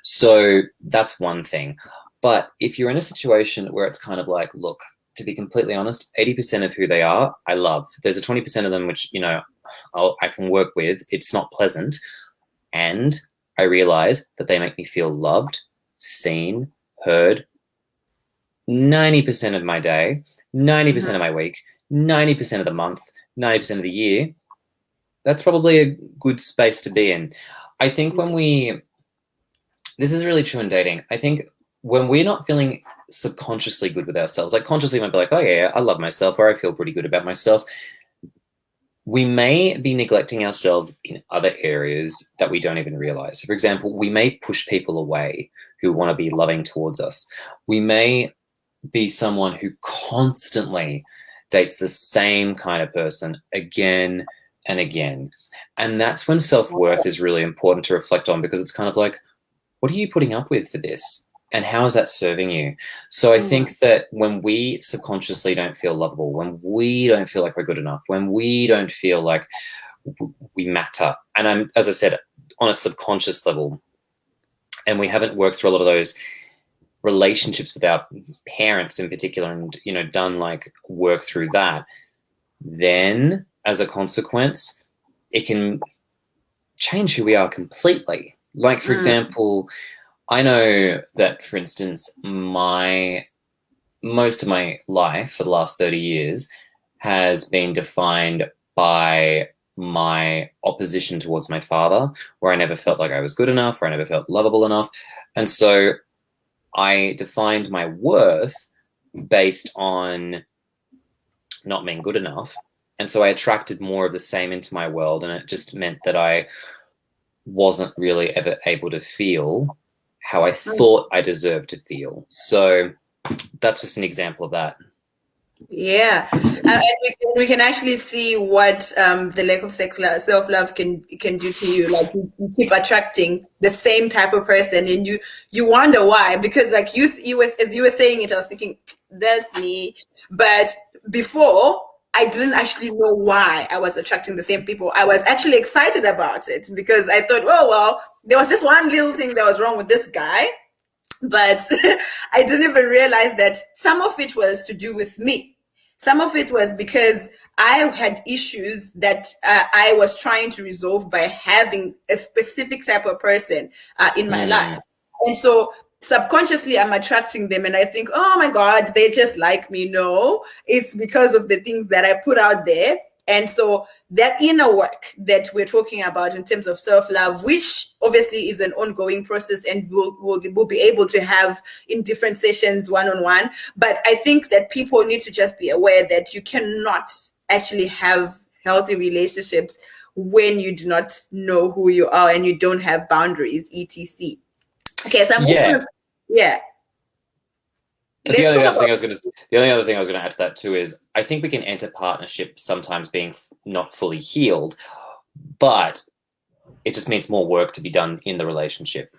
So that's one thing. But if you're in a situation where it's kind of like, look, to be completely honest, 80% of who they are, I love. There's a 20% of them which, I can work with. It's not pleasant. And I realize that they make me feel loved, seen, heard 90% of my day, 90% of my week, 90% of the month, 90% of the year. That's probably a good space to be in. I think this is really true in dating. I think when we're not feeling subconsciously good with ourselves, like consciously we might be like, oh yeah, I love myself, or I feel pretty good about myself, we may be neglecting ourselves in other areas that we don't even realize. For example, we may push people away who want to be loving towards us. We may be someone who constantly dates the same kind of person again and again. And that's when self-worth is really important to reflect on, because it's kind of like, what are you putting up with for this? And how is that serving you? So I think that when we subconsciously don't feel lovable, when we don't feel like we're good enough, when we don't feel like we matter, and as I said, on a subconscious level, and we haven't worked through a lot of those relationships with our parents in particular, and done like work through that, then as a consequence, it can change who we are completely. Like, for example, I know that, for instance, most of my life for the last 30 years has been defined by my opposition towards my father, where I never felt like I was good enough, or I never felt lovable enough. And so I defined my worth based on not being good enough. And so I attracted more of the same into my world, and it just meant that I wasn't really ever able to feel how I thought I deserved to feel. So that's just an example of that. Yeah, and we can actually see what the lack of self-love can do to you. Like you keep attracting the same type of person, and you wonder why. Because as you were saying it, I was thinking that's me. But before, I didn't actually know why I was attracting the same people. I was actually excited about it because I thought, oh, well, there was just one little thing that was wrong with this guy. But I didn't even realize that some of it was to do with me. Some of it was because I had issues that I was trying to resolve by having a specific type of person in my life. And so subconsciously, I'm attracting them and I think, oh my God, they just like me. No, it's because of the things that I put out there. And so that inner work that we're talking about in terms of self-love, which obviously is an ongoing process and we'll be able to have in different sessions one-on-one. But I think that people need to just be aware that you cannot actually have healthy relationships when you do not know who you are and you don't have boundaries, etc. Okay, so I'm also gonna, yeah. The only other thing I was going to add to that too is I think we can enter partnership sometimes being not fully healed, but it just means more work to be done in the relationship.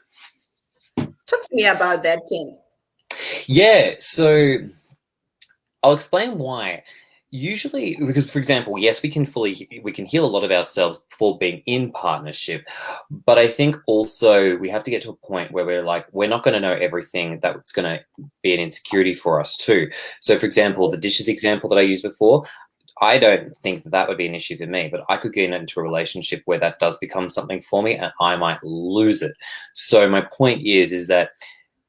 Talk to me about that thing. Yeah, so I'll explain why. Usually, because for example, yes, we can heal a lot of ourselves before being in partnership, but I think also we have to get to a point where we're not going to know everything that's going to be an insecurity for us too. So for example, the dishes example that I used before, I don't think that would be an issue for me, but I could get into a relationship where that does become something for me and I might lose it. So my point is that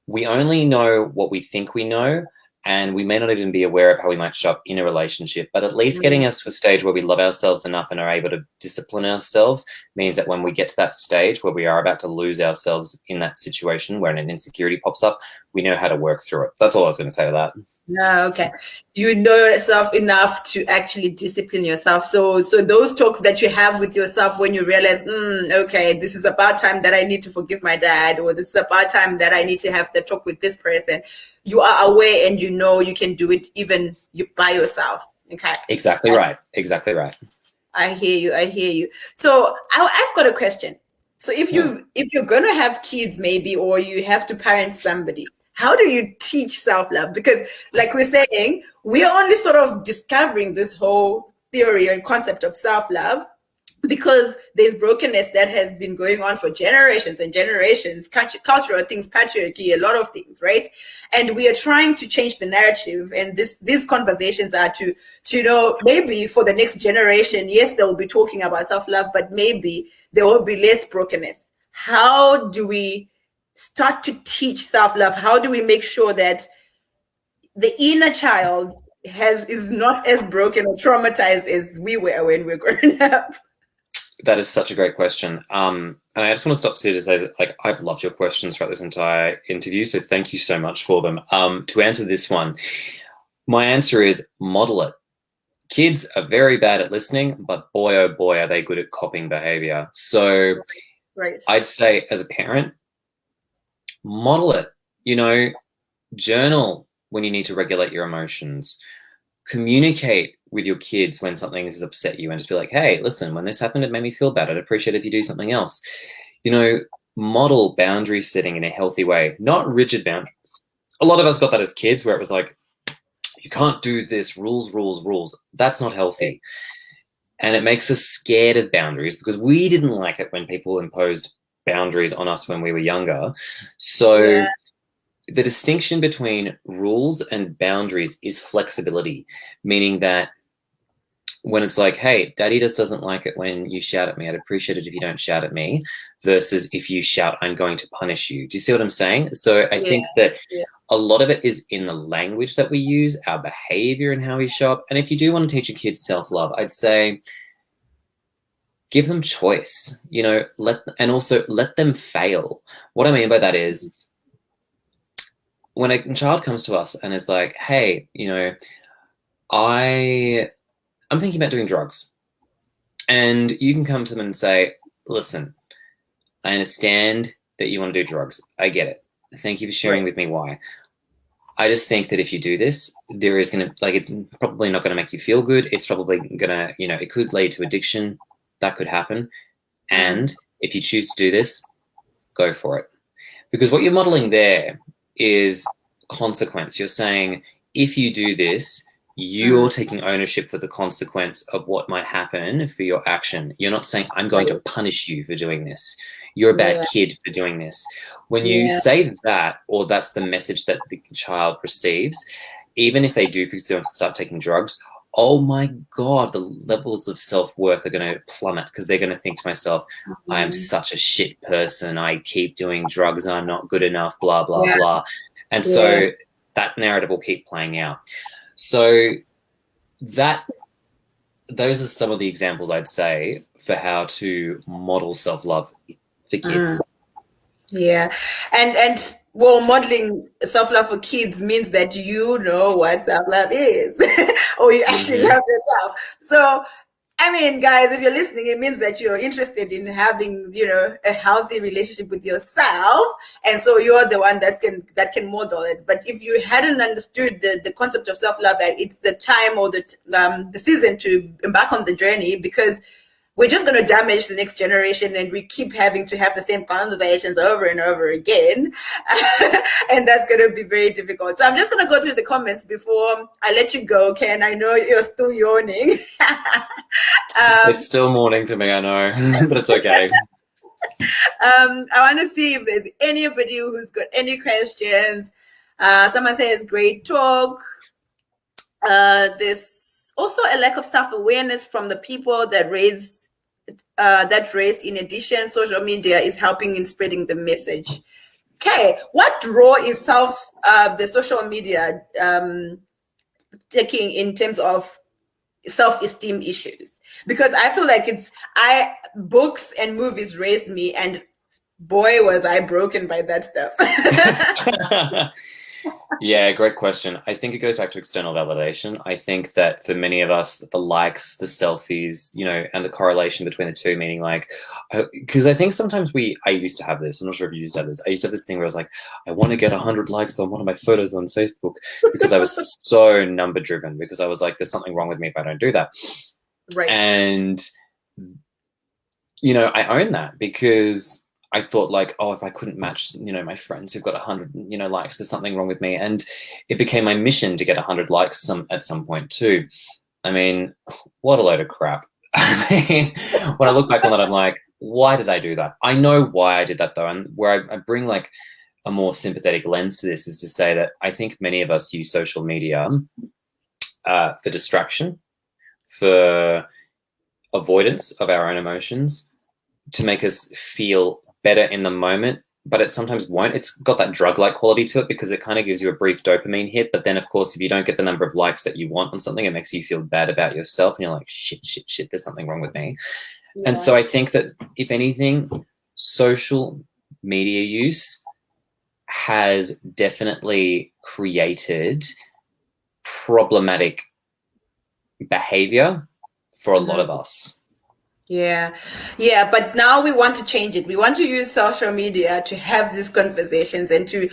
we only know what we think we know, and we may not even be aware of how we might show up in a relationship, but at least getting us to a stage where we love ourselves enough and are able to discipline ourselves means that when we get to that stage where we are about to lose ourselves in that situation where an insecurity pops up, we know how to work through it. So that's all I was going to say to that. No, okay. You know yourself enough to actually discipline yourself. So those talks that you have with yourself when you realize, okay, this is about time that I need to forgive my dad, or this is about time that I need to have the talk with this person. You are aware and you know you can do it even by yourself. Okay. Exactly right. Exactly right. I hear you. So I've got a question. So if you're gonna have kids maybe, or you have to parent somebody, how do you teach self-love? Because like we're saying, we're only sort of discovering this whole theory and concept of self-love because there's brokenness that has been going on for generations and generations, cultural things, patriarchy, a lot of things, right? And we are trying to change the narrative. And these conversations are to maybe for the next generation, yes, they will be talking about self-love, but maybe there will be less brokenness. How do we start to teach self-love? How do we make sure that the inner child is not as broken or traumatized as we were when we were growing up? That is such a great question. And I just want to stop here to say that, like, I've loved your questions throughout this entire interview, so thank you so much for them. To answer this one, my answer is model it. Kids are very bad at listening, but boy, oh boy, are they good at copying behavior. So right. I'd say as a parent, model it. Journal when you need to regulate your emotions. Communicate with your kids when something has upset you and just be like, hey, listen, when this happened, it made me feel bad. I'd appreciate it if you do something else. Model boundary setting in a healthy way, not rigid boundaries. A lot of us got that as kids where it was like, you can't do this, rules, rules, rules. That's not healthy. And it makes us scared of boundaries because we didn't like it when people imposed boundaries on us when we were younger. So the distinction between rules and boundaries is flexibility, meaning that when it's like, hey, daddy just doesn't like it when you shout at me. I'd appreciate it if you don't shout at me, versus if you shout, I'm going to punish you. Do you see what I'm saying? So I think that a lot of it is in the language that we use, our behavior and how we show up. And if you do want to teach your kids self-love, I'd say give them choice, and also let them fail. What I mean by that is when a child comes to us and is like, hey, I'm thinking about doing drugs. And you can come to them and say, listen, I understand that you want to do drugs. I get it. Thank you for sharing with me why. I just think that if you do this, there is going to, it's probably not going to make you feel good. It's probably going to, it could lead to addiction. That could happen. And if you choose to do this, go for it. Because what you're modeling there is consequence. You're saying, if you do this, You're taking ownership for the consequence of what might happen for your action. You're not saying, I'm going to punish you for doing this. You're a bad kid for doing this. When you say that, or that's the message that the child receives, even if they do, for example, start taking drugs, oh my God, the levels of self-worth are going to plummet, because they're going to think to myself, I am such a shit person. I keep doing drugs and I'm not good enough, blah, blah, blah. And so that narrative will keep playing out. So those are some of the examples I'd say for how to model self-love for kids. And well, modeling self-love for kids means that you know what self-love is, or you actually love yourself. So I mean, guys, if you're listening, it means that you're interested in having, a healthy relationship with yourself, and so you're the one that can model it. But if you hadn't understood the concept of self-love, it's the time or the season to embark on the journey, because we're just going to damage the next generation, and we keep having to have the same conversations over and over again. And that's going to be very difficult. So I'm just going to go through the comments before I let you go, Ken. I know you're still yawning. It's still morning for me, I know, but it's okay. I want to see if there's anybody who's got any questions. Someone says, great talk. There's also a lack of self-awareness from the people that raised. In addition, social media is helping in spreading the message. Okay, what role is the social media taking in terms of self-esteem issues? Because I feel like books and movies raised me, and boy was I broken by that stuff. Yeah, great question. I think it goes back to external validation. I think that for many of us, the likes, the selfies, and the correlation between the two, meaning because I think sometimes I used to have this, I'm not sure if you used to have this. I used to have this thing where I was like, I want to get 100 likes on one of my photos on Facebook, because I was so number driven, because I was like, there's something wrong with me if I don't do that. Right. And, I own that, because I thought if I couldn't match, my friends who've got 100, likes, there's something wrong with me. And it became my mission to get 100 likes at some point too. I mean, what a load of crap. I mean, when I look back on that, I'm like, why did I do that? I know why I did that though. And where I bring a more sympathetic lens to this is to say that I think many of us use social media for distraction, for avoidance of our own emotions, to make us feel better in the moment, but it sometimes won't. It's got that drug-like quality to it, because it kind of gives you a brief dopamine hit, but then of course if you don't get the number of likes that you want on something, it makes you feel bad about yourself, and you're like, shit, there's something wrong with me. And so I think that if anything, social media use has definitely created problematic behavior for a lot of us. Yeah, but now we want to change it. We want to use social media to have these conversations, and to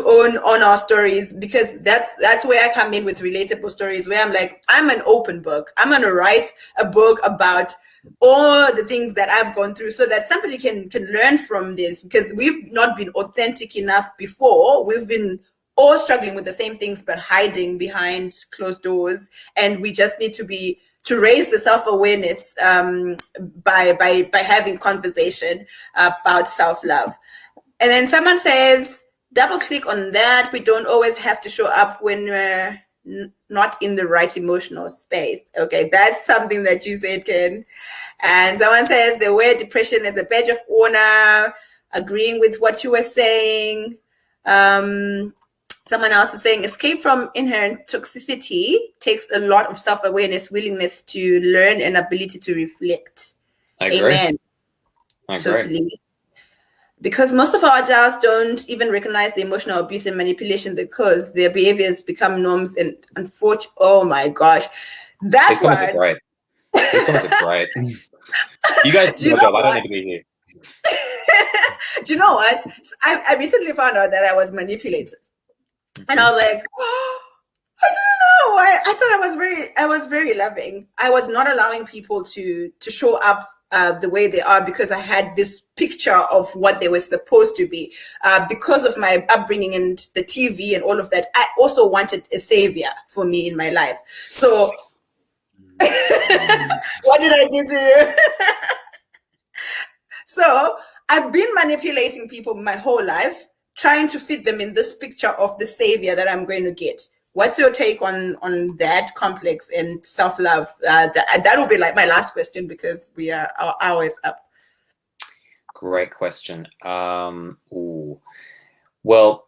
own our stories, because that's where I come in with relatable stories, where I'm like, I'm an open book. I'm gonna write a book about all the things that I've gone through, so that somebody can learn from this, because we've not been authentic enough before. We've been all struggling with the same things, but hiding behind closed doors, and we just need to raise the self-awareness by having conversation about self-love. And then someone says, double click on that. We don't always have to show up when we're not in the right emotional space. Okay, that's something that you said, Ken. And someone says they wear depression as a badge of honor, agreeing with what you were saying. Someone else is saying, escape from inherent toxicity takes a lot of self-awareness, willingness to learn, and ability to reflect. I agree. Amen. I agree. Totally. Because most of our adults don't even recognize the emotional abuse and manipulation, because their behaviors become norms. And unfortunately, oh my gosh, These comments are great. These comments are great. You guys do your job. I don't need to be here. Do you know what? I recently found out that I was manipulated. And I was like, oh, I don't know. I thought I was very loving. I was not allowing people to show up the way they are because I had this picture of what they were supposed to be. Because of my upbringing and the TV and all of that, I also wanted a savior for me in my life. So, what did I do to you? So, I've been manipulating people my whole life, trying to fit them in this picture of the savior that I'm going to get. What's your take on that complex and self-love? That will be like my last question because we are our hours up. Great question. Well,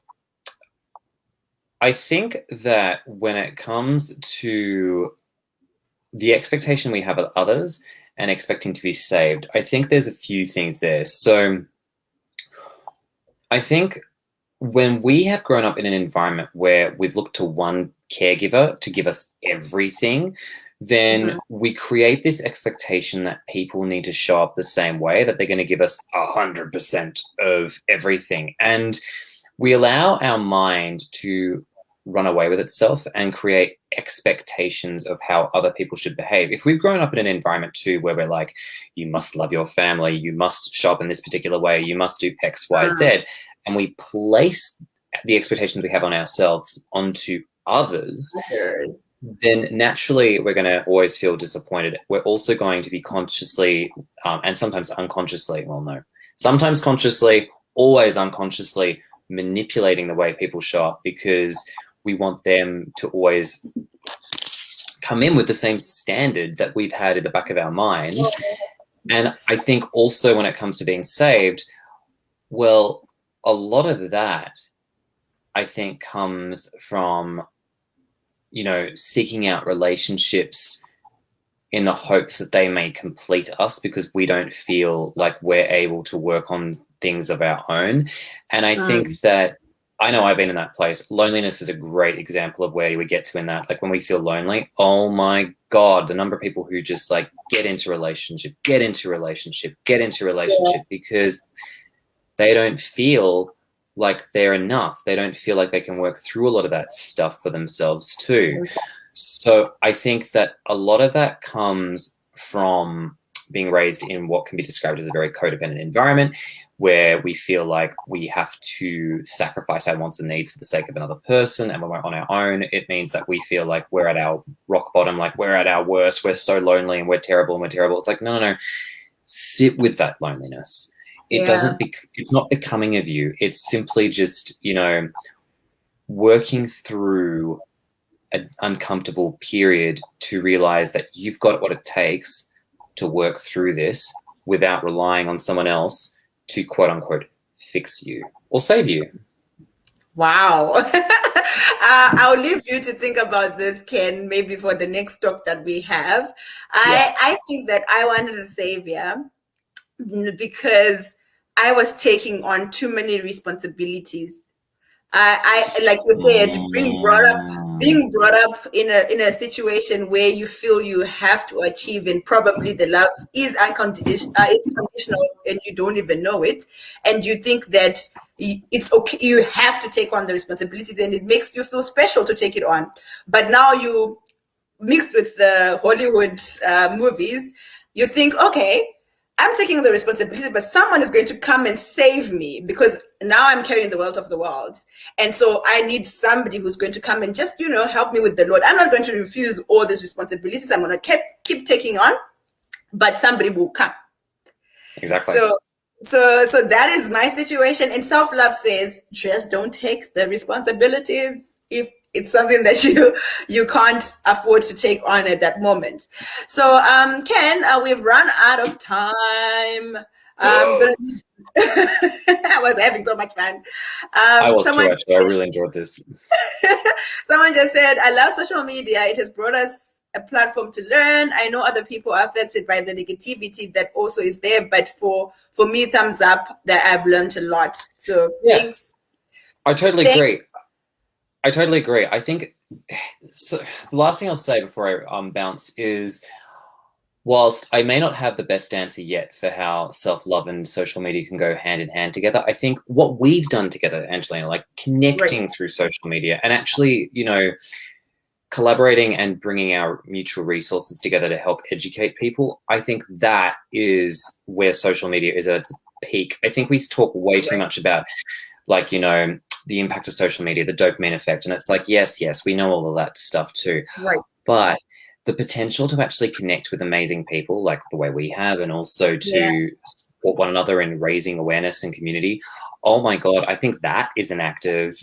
I think that when it comes to the expectation we have of others and expecting to be saved, I think there's a few things there. So I think when we have grown up in an environment where we've looked to one caregiver to give us everything, then we create this expectation that people need to show up the same way, that they're going to give us 100% of everything. And we allow our mind to run away with itself and create expectations of how other people should behave. If we've grown up in an environment too where we're like, you must love your family, you must show up in this particular way, you must do X, Y, Z, and we place the expectations we have on ourselves onto others, then naturally we're going to always feel disappointed. We're also going to be consciously and sometimes unconsciously, well, no, sometimes consciously, always unconsciously manipulating the way people show up because we want them to always come in with the same standard that we've had in the back of our mind. And I think also when it comes to being saved, well, a lot of that, I think, comes from, seeking out relationships in the hopes that they may complete us because we don't feel like we're able to work on things of our own. And I think that, I know I've been in that place. Loneliness is a great example of where we get to in that. Like when we feel lonely, oh my God, the number of people who just like get into relationship because they don't feel like they're enough. They don't feel like they can work through a lot of that stuff for themselves too. So I think that a lot of that comes from being raised in what can be described as a very codependent environment where we feel like we have to sacrifice our wants and needs for the sake of another person. And when we're on our own, it means that we feel like we're at our rock bottom, like we're at our worst, we're so lonely and we're terrible. It's like, no. Sit with that loneliness. It's not becoming of you. It's simply just, working through an uncomfortable period to realize that you've got what it takes to work through this without relying on someone else to quote unquote fix you or save you. Wow. I'll leave you to think about this, Ken, maybe for the next talk that we have. I think that I wanted a savior because I was taking on too many responsibilities. I like you said, being brought up in a situation where you feel you have to achieve, and probably the love is unconditional, it's conditional, and you don't even know it, and you think that it's okay, you have to take on the responsibilities, and it makes you feel special to take it on. But now you mixed with the Hollywood movies, you think, okay, I'm taking the responsibility, but someone is going to come and save me because now I'm carrying the weight of the world. And so I need somebody who's going to come and just, help me with the load. I'm not going to refuse all these responsibilities. I'm going to keep taking on, but somebody will come. Exactly. So that is my situation. And self-love says, just don't take the responsibilities if it's something that you can't afford to take on at that moment. So, Ken, we've run out of time. I was having so much fun. I was too, actually. I really enjoyed this. Someone just said, I love social media. It has brought us a platform to learn. I know other people are affected by the negativity that also is there, but for me, thumbs up that I've learned a lot. So thanks. I totally agree. I think so. The last thing I'll say before I bounce is, whilst I may not have the best answer yet for how self-love and social media can go hand in hand together, I think what we've done together, Angelina, like connecting through social media and actually, collaborating and bringing our mutual resources together to help educate people, I think that is where social media is at its peak. I think we talk way too much about, like, the impact of social media, the dopamine effect. And it's like, yes, we know all of that stuff too. Right. But the potential to actually connect with amazing people like the way we have, and also to support one another in raising awareness and community. Oh my God, I think that is an act of,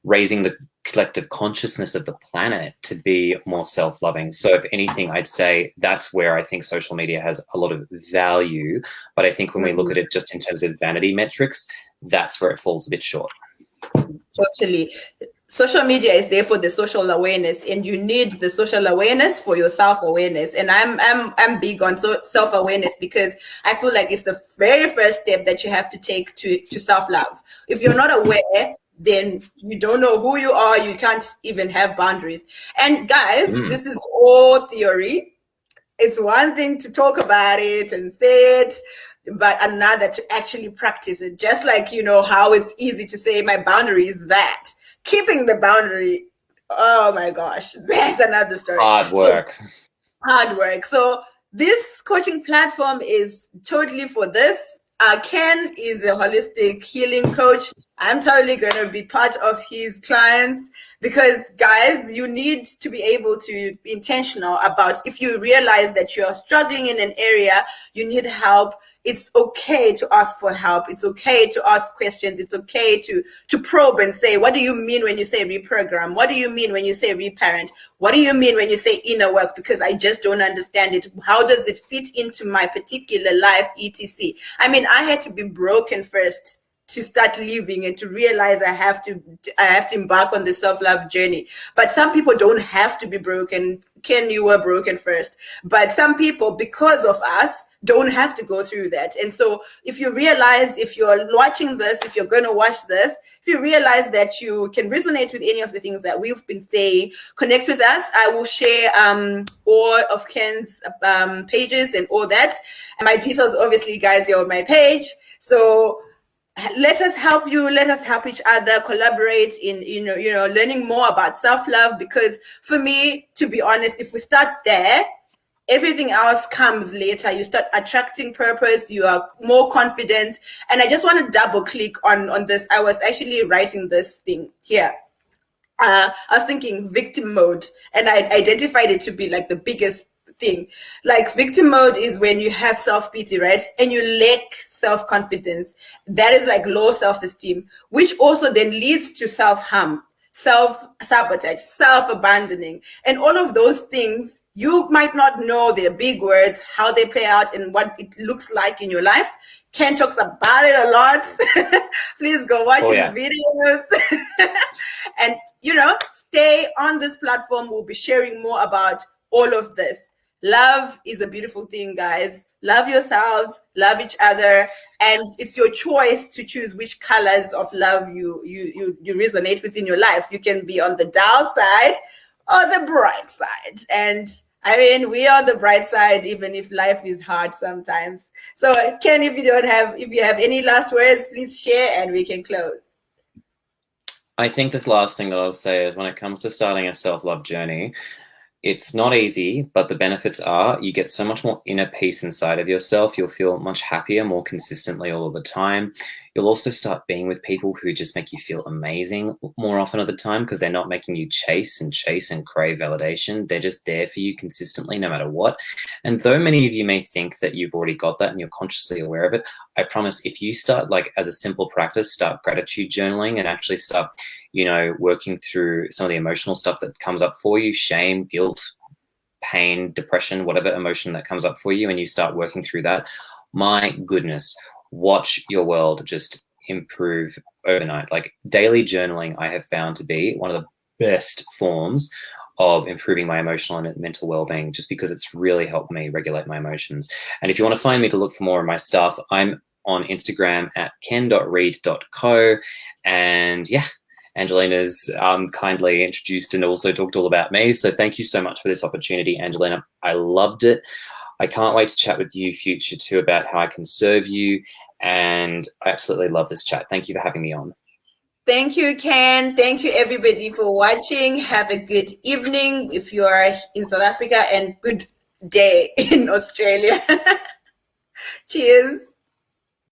raising the collective consciousness of the planet to be more self-loving. So if anything, I'd say that's where I think social media has a lot of value. But I think when we look at it just in terms of vanity metrics, that's where it falls a bit short. Totally. Social media is there for the social awareness, and you need the social awareness for your self-awareness. And I'm big on self-awareness, because I feel like it's the very first step that you have to take to self-love. If you're not aware, then you don't know who you are. You can't even have boundaries. And guys, this is all theory. It's one thing to talk about it and say it, but another to actually practice it. Just like, how it's easy to say my boundary is that. Keeping the boundary, oh my gosh, that's another story. Hard work. So this coaching platform is totally for this. Ken is a holistic healing coach. I'm totally going to be part of his clients, because guys, you need to be able to be intentional about, if you realize that you're struggling in an area, you need help. It's okay to ask for help. It's okay to ask questions. It's okay to probe and say, what do you mean when you say reprogram? What do you mean when you say reparent? What do you mean when you say inner work? Because I just don't understand it. How does it fit into my particular life, etc.? I mean, I had to be broken first to start living and to realize I have to embark on the self-love journey. But some people don't have to be broken. Ken, you were broken first. But some people, because of us, don't have to go through that. And so if you realize, if you're watching this, if you're going to watch this, if you realize that you can resonate with any of the things that we've been saying, connect with us. I will share all of Ken's pages and all that. And my details, obviously, guys, you're on my page. So let us help you. Let us help each other, collaborate in, learning more about self-love. Because for me, to be honest, if we start there, everything else comes later. You start attracting purpose. You are more confident. And I just want to double click on this. I was actually writing this thing here. I was thinking victim mode, and I identified it to be like the biggest thing. Like, victim mode is when you have self-pity, right? And you lack self-confidence. That is like low self-esteem, which also then leads to self-harm, self-sabotage, self-abandoning. And all of those things, you might not know their big words, how they play out and what it looks like in your life. Ken talks about it a lot. Please go watch his videos. And, stay on this platform. We'll be sharing more about all of this. Love is a beautiful thing, guys. Love yourselves, love each other, and it's your choice to choose which colors of love you resonate with in your life. You can be on the dull side or the bright side. And I mean, we are on the bright side, even if life is hard sometimes. So, Ken, if you have any last words, please share and we can close. I think the last thing that I'll say is, when it comes to starting a self-love journey, it's not easy, but the benefits are you get so much more inner peace inside of yourself. You'll feel much happier more consistently all of the time. You'll also start being with people who just make you feel amazing more often of the time, because they're not making you chase and crave validation. They're just there for you consistently, no matter what. And though many of you may think that you've already got that and you're consciously aware of it, I promise, if you start, like, as a simple practice, start gratitude journaling and actually start, working through some of the emotional stuff that comes up for you, shame, guilt, pain, depression, whatever emotion that comes up for you, and you start working through that, my goodness, watch your world just improve overnight. Like, daily journaling, I have found to be one of the best forms of improving my emotional and mental well-being, just because it's really helped me regulate my emotions. And if you want to find me to look for more of my stuff, I'm on Instagram at ken.reed.co. And Angelina's kindly introduced and also talked all about me. So thank you so much for this opportunity, Angelina. I loved it. I can't wait to chat with you future too about how I can serve you. And I absolutely love this chat. Thank you for having me on. Thank you, Ken. Thank you, everybody, for watching. Have a good evening if you are in South Africa, and good day in Australia. Cheers.